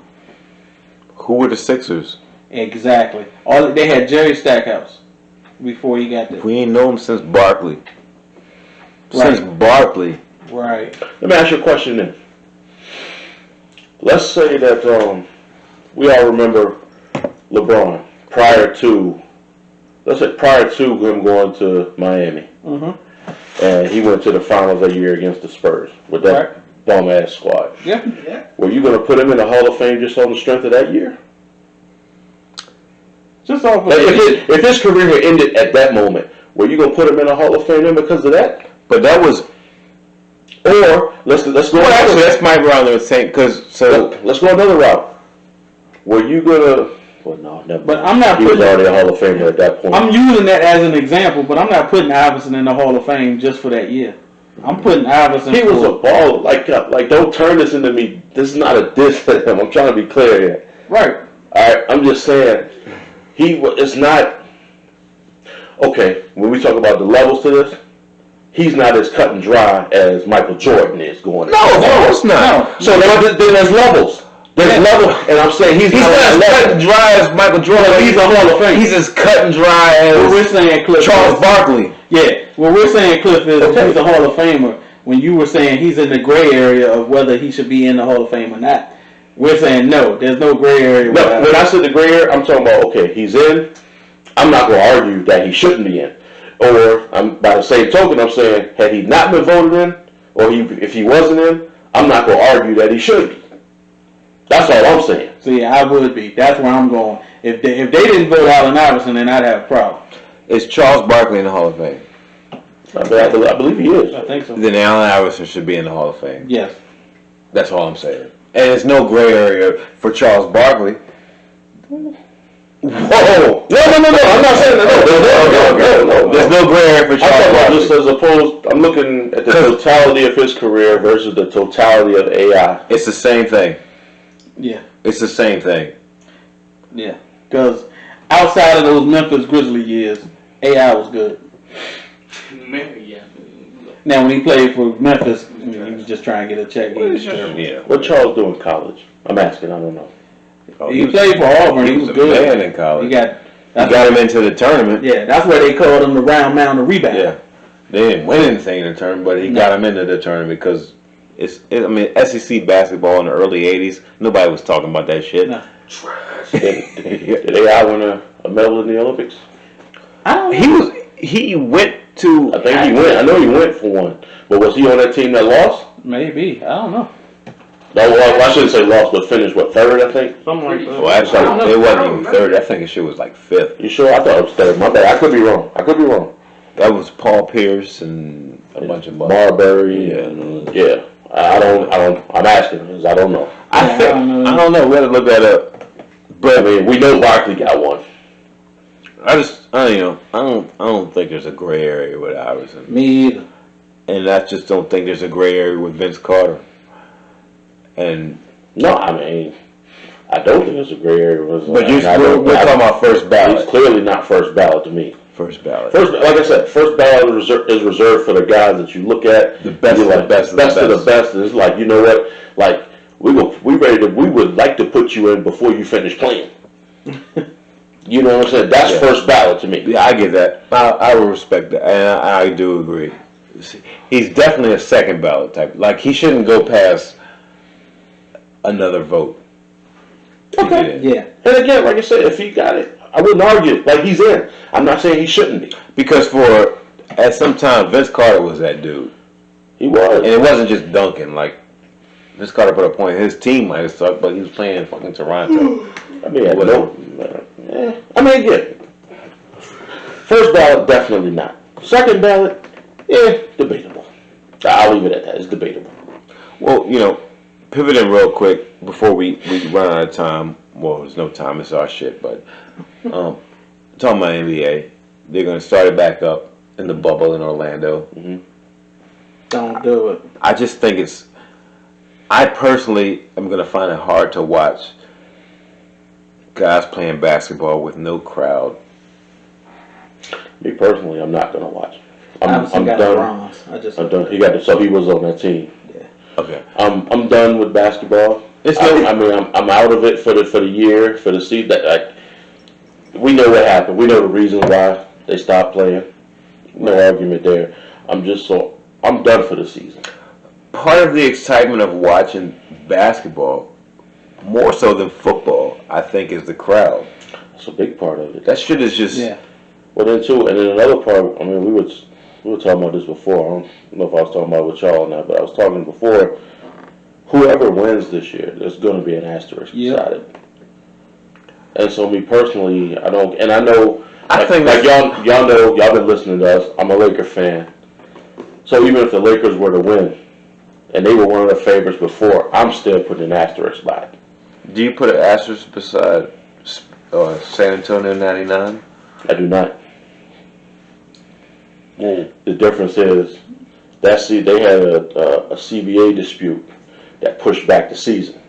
Who were the Sixers? Exactly. They had Jerry Stackhouse. before he got there. We ain't know him since Barkley. Right. Since Barkley. Right. Let me ask you a question then. Let's say that we all remember LeBron prior to him going to Miami. Mm-hmm. And he went to the finals that year against the Spurs with that bum-ass squad. Yeah. Were you going to put him in the Hall of Fame just on the strength of that year? Just off of If his career had ended at that moment, were you going to put him in the Hall of Fame then because of that? But that was. Or let's go. Well, actually, that's my round of saying let's go another route. Were you gonna? Well, no, never. But I'm not He was putting. already a Hall of Famer at that point. I'm using that as an example, but I'm not putting Iverson in the Hall of Fame just for that year. I'm putting Iverson. He was a baller. Like, don't turn this into me. This is not a diss at him. I'm trying to be clear here. Right. All right. I'm just saying, it's not. Okay, when we talk about the levels to this, he's not as cut and dry as Michael Jordan is going. No, of course not. So then there's levels. There's levels, and I'm saying he's not not as cut and dry as Michael Jordan. He's a Hall of Fame. He's as cut and dry What we're as saying, Cliff, Charles Barkley. Yeah. What we're saying, Cliff, is he's a Hall of Famer. When you were saying he's in the gray area of whether he should be in the Hall of Fame or not, we're saying no. There's no gray area. No, when I said the gray area, I'm talking about, okay, he's in. I'm not going to argue that he shouldn't be in. Or, by the same token, I'm saying, had he not been voted in, or if he wasn't in, I'm not going to argue that he should be. That's all I'm saying. See, I would be. That's where I'm going. If they didn't vote Allen Iverson, then I'd have a problem. Is Charles Barkley in the Hall of Fame? I believe he is. I think so. Then Allen Iverson should be in the Hall of Fame. Yes. That's all I'm saying. And there's no gray area for Charles Barkley. Whoa! No! I'm not saying that. No. There's no gray area for Charles Barkley. Just as opposed, I'm looking at the totality of his career versus the totality of AI. It's the same thing. Yeah. It's the same thing. Yeah. Because outside of those Memphis Grizzly years, AI was good. Yeah. Now, when he played for Memphis, he was just trying to get a check. Yeah. What Charles do in college? I'm asking. I don't know. He played for Auburn. He was a good. man in college. He got him into the tournament. Yeah, that's where they called him the round mound of rebound. Yeah. They didn't win anything in the tournament, but he got him into the tournament because SEC basketball in the early 80s, nobody was talking about that shit. No. Did AI win a medal in the Olympics? I don't know. He went to. I think he went. I know he went for one. But was he on that team that lost? Maybe. I don't know. No, well, I shouldn't say lost, but finished, third, I think? Something like that. Well, actually, it wasn't even third. I think his shit was like fifth. You sure? I thought it was third. My bad. I could be wrong. That was Paul Pierce and a bunch of Marbury and yeah. I'm asking because I don't know. I don't know. We had to look that up. But I mean, we know Barkley got one. I don't think there's a gray area with Iverson. Me either. And I just don't think there's a gray area with Vince Carter. And no, I mean, I don't think there's a gray area. But we're talking about first ballot. He's clearly not first ballot to me. First ballot. Like I said, first ballot is reserved for the guys that you look at. The best of the best. Best of the best. And it's like, you know what? Like, we would like to put you in before you finish playing. You know what I'm saying? That's first ballot to me. Yeah, I get that. I will respect that. And I do agree. He's definitely a second ballot type. Like, he shouldn't go past another vote. Okay. Yeah. And again, like I said, if he got it, I wouldn't argue. Like, he's in. I'm not saying he shouldn't be. Because at some time, Vince Carter was that dude. He was. And it wasn't just Duncan. Like, Vince Carter put a point. His team might have sucked, but he was playing in fucking Toronto. I mean, again, first ballot, definitely not. Second ballot, debatable. I'll leave it at that. It's debatable. Well, pivoting real quick before we run out of time. Well, there's no time. It's our shit. But talking about NBA, they're going to start it back up in the bubble in Orlando. Mm-hmm. Don't do it. I just think I personally am going to find it hard to watch guys playing basketball with no crowd. Me personally, I'm not going to watch. I'm got done. bronze. I'm done. So he was on that team. Yeah. Okay. I'm done with basketball. I'm out of it for the year, for the season. We know what happened. We know the reason why. They stopped playing. No argument there. I'm done for the season. Part of the excitement of watching basketball, more so than football, I think, is the crowd. That's a big part of it. That shit is just. Yeah. Well, then too, and then another part. I mean, we were talking about this before. I don't know if I was talking about it with y'all or not, but I was talking before. Whoever wins this year, there's going to be an asterisk beside it. And so, me personally, I don't. And I know. I think like y'all know, y'all been listening to us. I'm a Laker fan. So even if the Lakers were to win, and they were one of the favorites before, I'm still putting an asterisk by it. Do you put an asterisk beside San Antonio '99? I do not. The difference is they had a CBA dispute that pushed back the season.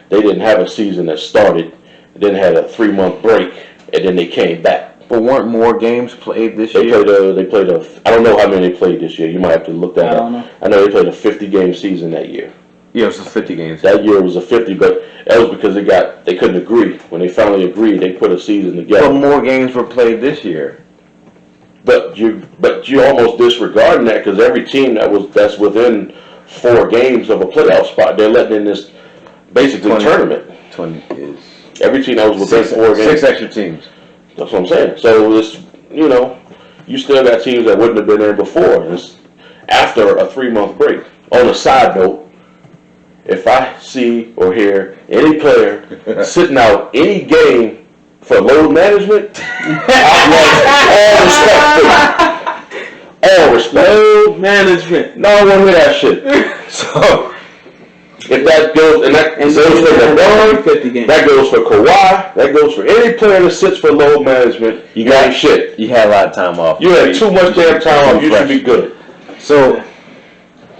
They didn't have a season that started, then had a 3-month break, and then they came back. But weren't more games played this year? They played I don't know how many they played this year. You might have to look that up. I know they played a 50-game season that year. Yeah, it was 50 games. That year was a 50, but that was because they couldn't agree. When they finally agreed, they put a season together. But more games were played this year. But you almost disregarding that because every team that's within 4 games of a playoff spot, they're letting in this basically tournament. 20 is Every team that was within 4 games. 6 extra teams. That's what I'm saying. So it's you still got teams that wouldn't have been there before. It's after a 3-month break. On a side note, if I see or hear any player sitting out any game for load management, I want all respect. Load management. No, I want to hear that shit. So if that goes, and that goes for LeBron, 50 games. that goes for Kawhi, that goes for any player that sits for load management, you got shit. You had a lot of time off. You had too much damn time off. You should be good. So,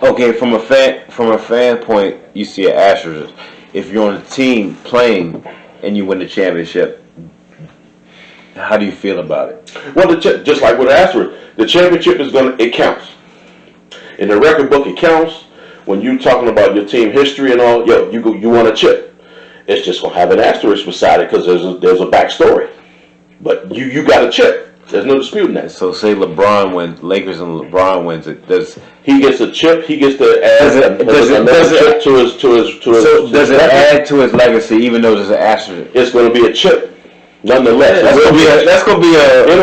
okay, from a fan point, you see an asterisk. If you're on a team playing and you win the championship, how do you feel about it? Well, just like with an asterisk, the championship it counts. In the record book, it counts. When you talking about your team history and all, you want a chip. It's just gonna have an asterisk beside it because there's a backstory. But you got a chip. There's no disputing that. So say LeBron wins, Lakers and LeBron wins it. Does he gets a chip? He gets to add does it to his. So does it add to his legacy even though there's an asterisk? It's going to be a chip. Nonetheless, it'll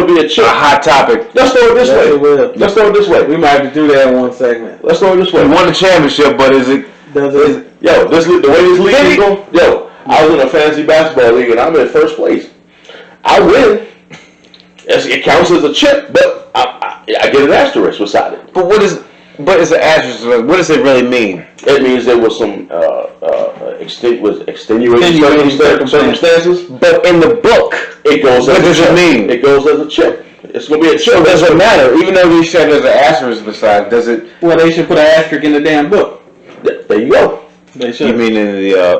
be a chip. A hot topic. Let's throw it this way. Let's throw it this way. We might have to do that in one segment. Let's throw it this way. We won the championship, but is it? The way this league is going. I was in a fantasy basketball league and I'm in first place. I win. It counts as a chip, but I get an asterisk beside it. But is an asterisk? What does it really mean? It means there was some extenuating circumstances. But in the book, it goes. What does it mean? It goes as a chip. It's going to be a chip. So does it matter? Even though we said there's an asterisk beside, does it? Well, they should put an asterisk in the damn book. There you go. They should. You mean in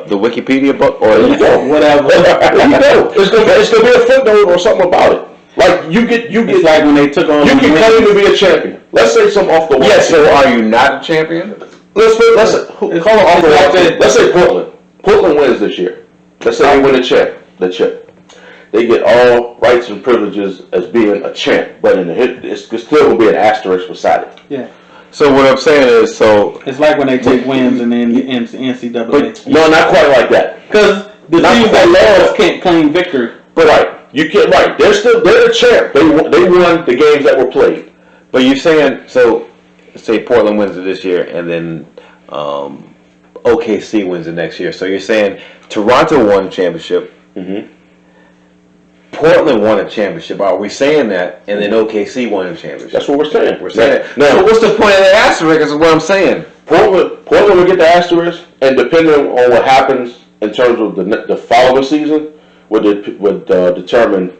the Wikipedia book, or there you go. Whatever. There you go. It's gonna be a footnote or something about it. Like you get it's like when they took on. You can claim to be a champion. Let's say something off the wall. Yes. So are you not a champion? Let's call it off the wall. Let's say Portland. Portland wins this year. Let's say they win the chip. They get all rights and privileges as being a champ, but it's still gonna be an asterisk beside it. Yeah. So what I'm saying is, it's like when they take wins and then the NCAA. No, not quite like that. Because the teams that lost can't claim victory. But right, you can't. Right, they're the champ. They won the games that were played. But you're saying, so say Portland wins it this year, and then OKC wins it next year. So you're saying Toronto won the championship. Mm-hmm. Portland won a championship. Are we saying that? And then OKC won a championship. That's what we're saying. We're saying now, so what's the point of the asterisk? Is what I'm saying. Portland will get the asterisk, and depending on what happens in terms of the following season, would determine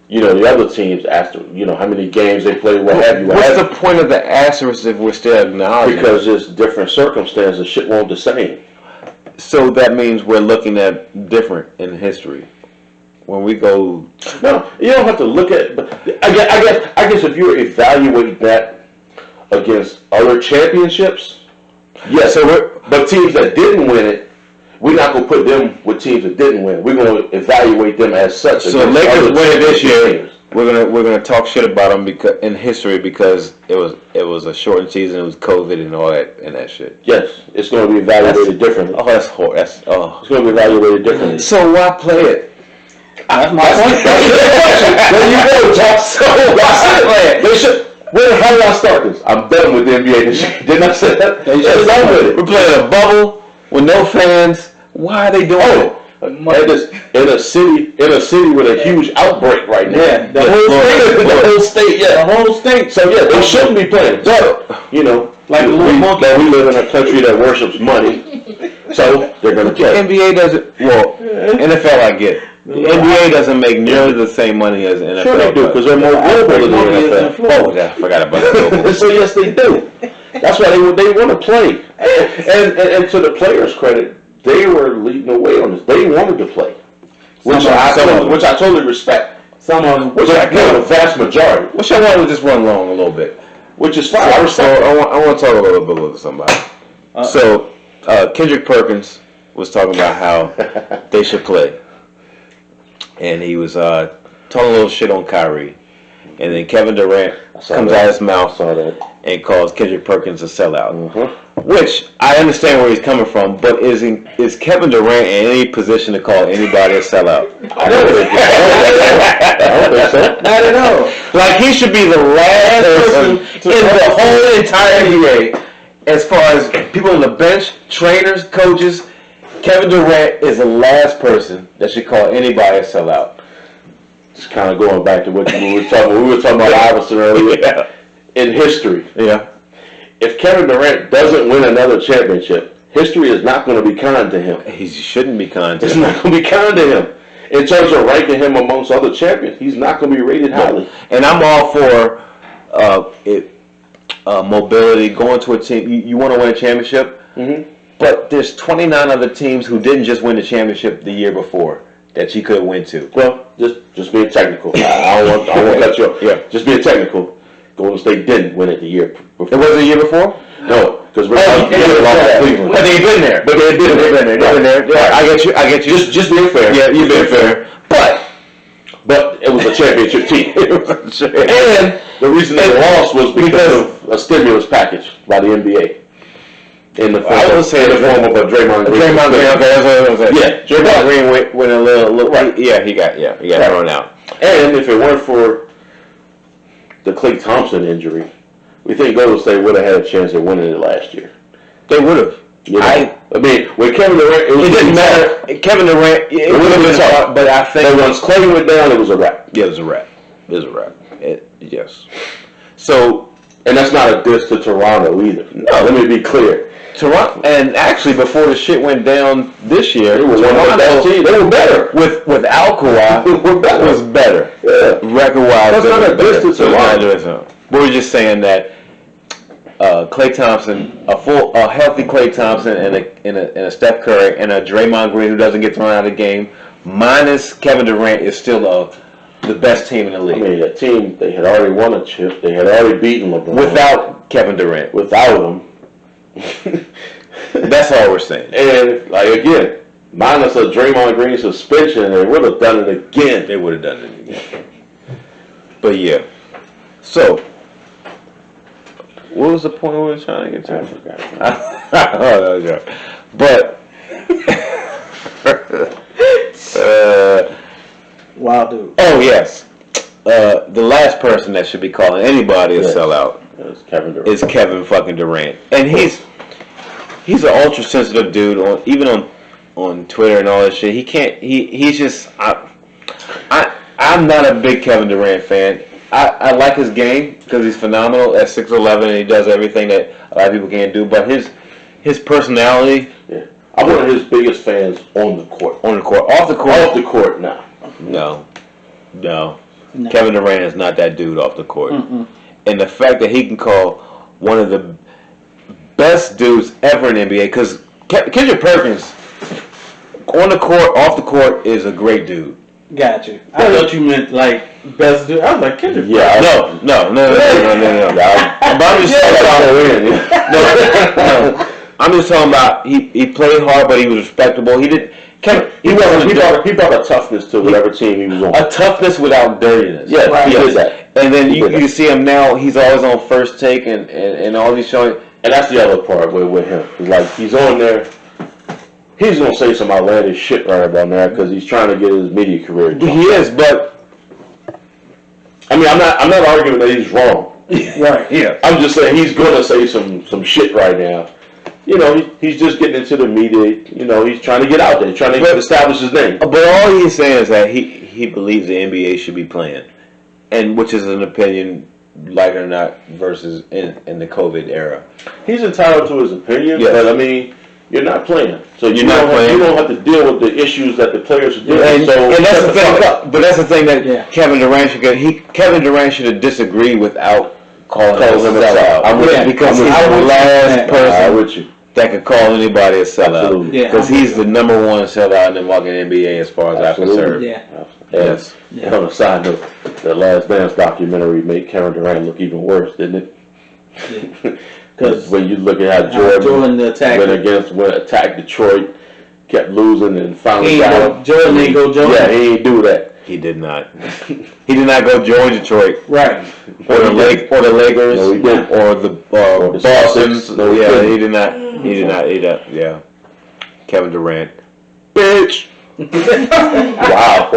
the other teams after how many games they play, what have you. What's the point of the asterisk if we're still acknowledging? Because it's different circumstances. Shit won't the same. So that means we're looking at different in history. When we go, no, you don't have to look at. But I guess if you're evaluating that against other championships, yes. But teams that didn't win it, we're not gonna put them with teams that didn't win. We're gonna evaluate them as such. So Lakers win it this year. we're gonna talk shit about him because in history because it was a shortened season. It was COVID and all that shit. Yes, it's going to be evaluated differently. Oh, that's horrible. It's going to be evaluated differently. So why play it? That's my point. There you go, Josh. So why play it? They should. How do I start this? I'm done with the NBA this year. Didn't I say that? They just done with it. We're playing a bubble with no fans. Why are they doing it? In a city with a huge outbreak right now. Yeah, the whole state. Yeah, The whole state. So yeah, they shouldn't be playing. But Like a little monkey. we live in a country that worships money, so they're gonna The play. NBA doesn't. Well, NFL I get. The NBA doesn't make nearly the same money as NFL. Sure they do, because they're more global than the NFL. Oh, yeah, I forgot about that. So yes, they do. That's why they want to play. And to the players' credit, they were leading the way on this. They wanted to play, which I totally respect. Some of them. Which I give the vast majority, Wish I wanted to just run long a little bit. which is fine. I So respect. I want to talk a little bit with somebody. So Kendrick Perkins was talking about how they should play, and he was talking a little shit on Kyrie, and then Kevin Durant comes out his mouth and calls Kendrick Perkins a sellout. Which I understand where he's coming from, but is Kevin Durant in any position to call anybody a sellout? I don't think so. Not at all. Like he should be the last person in the whole entire NBA, as far as people on the bench, trainers, coaches. Kevin Durant is the last person that should call anybody a sellout. Just kind of going back to what we were talking about Iverson earlier. Yeah. In history, Yeah. if Kevin Durant doesn't win another championship, history is not going to be kind to him. He shouldn't be kind to It's him. not going to be kind to him. In terms of ranking him amongst other champions, he's not going to be rated highly. And I'm all for mobility, going to a team. You want to win a championship, but there's 29 other teams who didn't just win the championship the year before that you could win to. Well, just being technical. I don't want to cut you off. Yeah. Just being technical. Golden State didn't win it the year before. It was the year before? No, because Cleveland. But they've been there. But they've been there. Yeah, I get you. Just being fair. Yeah, you've been fair. But it was a championship team. And the reason they lost was because of a stimulus package by the NBA. In the form of a Draymond Green. Draymond Green, okay, that's what I was saying. Yeah. Draymond Green went a little Right. Yeah, he got thrown out. And if it weren't for the Klay Thompson injury, we think Golden State would have had a chance at winning it last year. They would have. I mean, with Kevin Durant, It didn't matter. Kevin Durant, it would have been tough, but I think But once Klay went down, it was a wrap. yeah, it was a wrap. Yes. So And that's not a diss to Toronto either. No, let me be clear. Toronto, and actually before the shit went down this year, They were one of the best teams. They were better. without Kawhi was better. Yeah. Record wise, That's not a diss to Toronto. We were just saying that Klay Thompson, a healthy Klay Thompson, and a Steph Curry, and a Draymond Green who doesn't get thrown out of the game, minus Kevin Durant, is still the best team in the league. I mean, that team, they had already won a chip. They had already beaten LeBron. Without Kevin Durant. Without him. That's all we're saying. And, again, minus a Draymond Green suspension, they would have done it again. They would have done it again. But yeah. So, what was the point we were trying to get to? I forgot. Oh, that was right. But, Wild dude. oh yes. The last person that should be calling anybody a sellout It's Kevin Durant. is Kevin fucking Durant. And he's an ultra sensitive dude on Twitter and all that shit. He's just I'm not a big Kevin Durant fan. I like his game because he's phenomenal at 6'11" and he does everything that a lot of people can't do. But his personality, Yeah. I'm one of his biggest fans on the court. on the court, off the court, Off the court now. no. Kevin Durant is not that dude off the court. And the fact that he can call one of the best dudes ever in the NBA, because Kendrick Perkins on the court, off the court, is a great dude. Got you. I thought you meant like best dude. I was like Kendrick. Yeah. No. But I'm just talking about. No. I'm just talking about he played hard, but he was respectable. He He brought a toughness to whatever team he was on. A toughness without dirtiness. Yeah, Right. he did that. And then He did you see him now, he's always on First Take and all these showing. And that's the other part with him. It's like, he's on there, he's going to say some outlandish shit right about there because he's trying to get his media career done. He is, but I mean, I'm not arguing that he's wrong. right, yeah. I'm just saying he's going to say some shit right now. You know, he's just getting into the media. You know, he's trying to get out there, trying to establish his name. But all he's saying is that he believes the NBA should be playing, and which is an opinion, like it or not, versus in the COVID era. He's entitled to his opinion, Yes. but I mean, you're not playing, so You're not playing. You don't have to deal with the issues that the players are dealing And, with. So and that's the thing. fuck up. But that's the thing that Yeah. Kevin Durant should get. Kevin Durant should have disagreed without calling him a sellout. sellout. I'm with Yeah, you. Because I'm he's with the you. last I'm person with you. that could call anybody a sellout. Absolutely. Yeah. Because he's the number one sellout in the fucking NBA as far as I'm Absolutely. concerned. Yeah. Yes. And on a side note, the Last Dance documentary made Kevin Durant look even worse, didn't it? Because when you look at how Jordan attacked Detroit, kept losing and finally got him. Jordan ain't go Jordan. Yeah, he ain't do that. He did not. He did not go join Detroit Right. or the Lakers No, he didn't. or the Or the Boston. Celtics. No, he Yeah, didn't. he did not. He did not. He did. Yeah. Kevin Durant. Bitch. Wow. I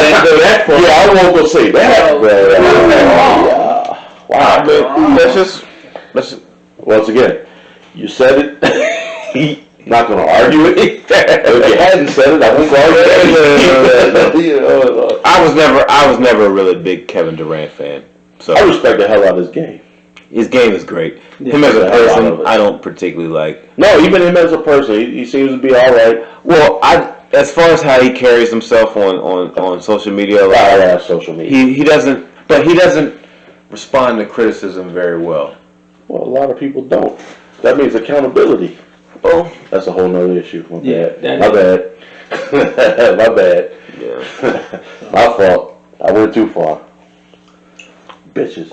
didn't go that far. Yeah, I won't go say that. But, wow. But let's just Once again, you said it. Not going to argue with it. If you hadn't said it, I wouldn't argue with it. I was never a really big Kevin Durant fan. So I respect the hell out of his game. his game is great. Yeah. Him as a Yeah, I love person, it. I don't particularly like. No, even him as a person, he seems to be all right. Well, as far as how he carries himself on social media, I like, have social media. he doesn't respond to criticism very well. Well, a lot of people don't. That means accountability. Oh, That's a whole nother issue. My Yeah, bad. that My bad. My bad. yeah. My fault. I went too far. Bitches.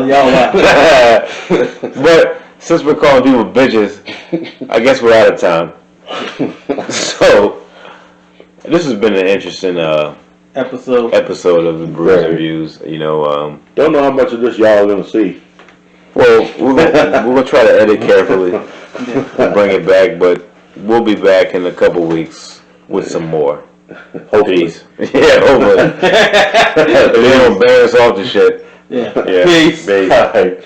Y'all wow. But since we're calling people bitches, I guess we're out of time. So this has been an interesting Episode. episode of the Brews and Views. You know, Don't know how much of this y'all are going to see. well, we're gonna try to edit carefully and bring it back, but we'll be back in a couple weeks with some more. Hopefully. Peace. Yeah, hopefully. If they don't ban us off the shit. Yeah. Yeah. Peace. Peace. All right.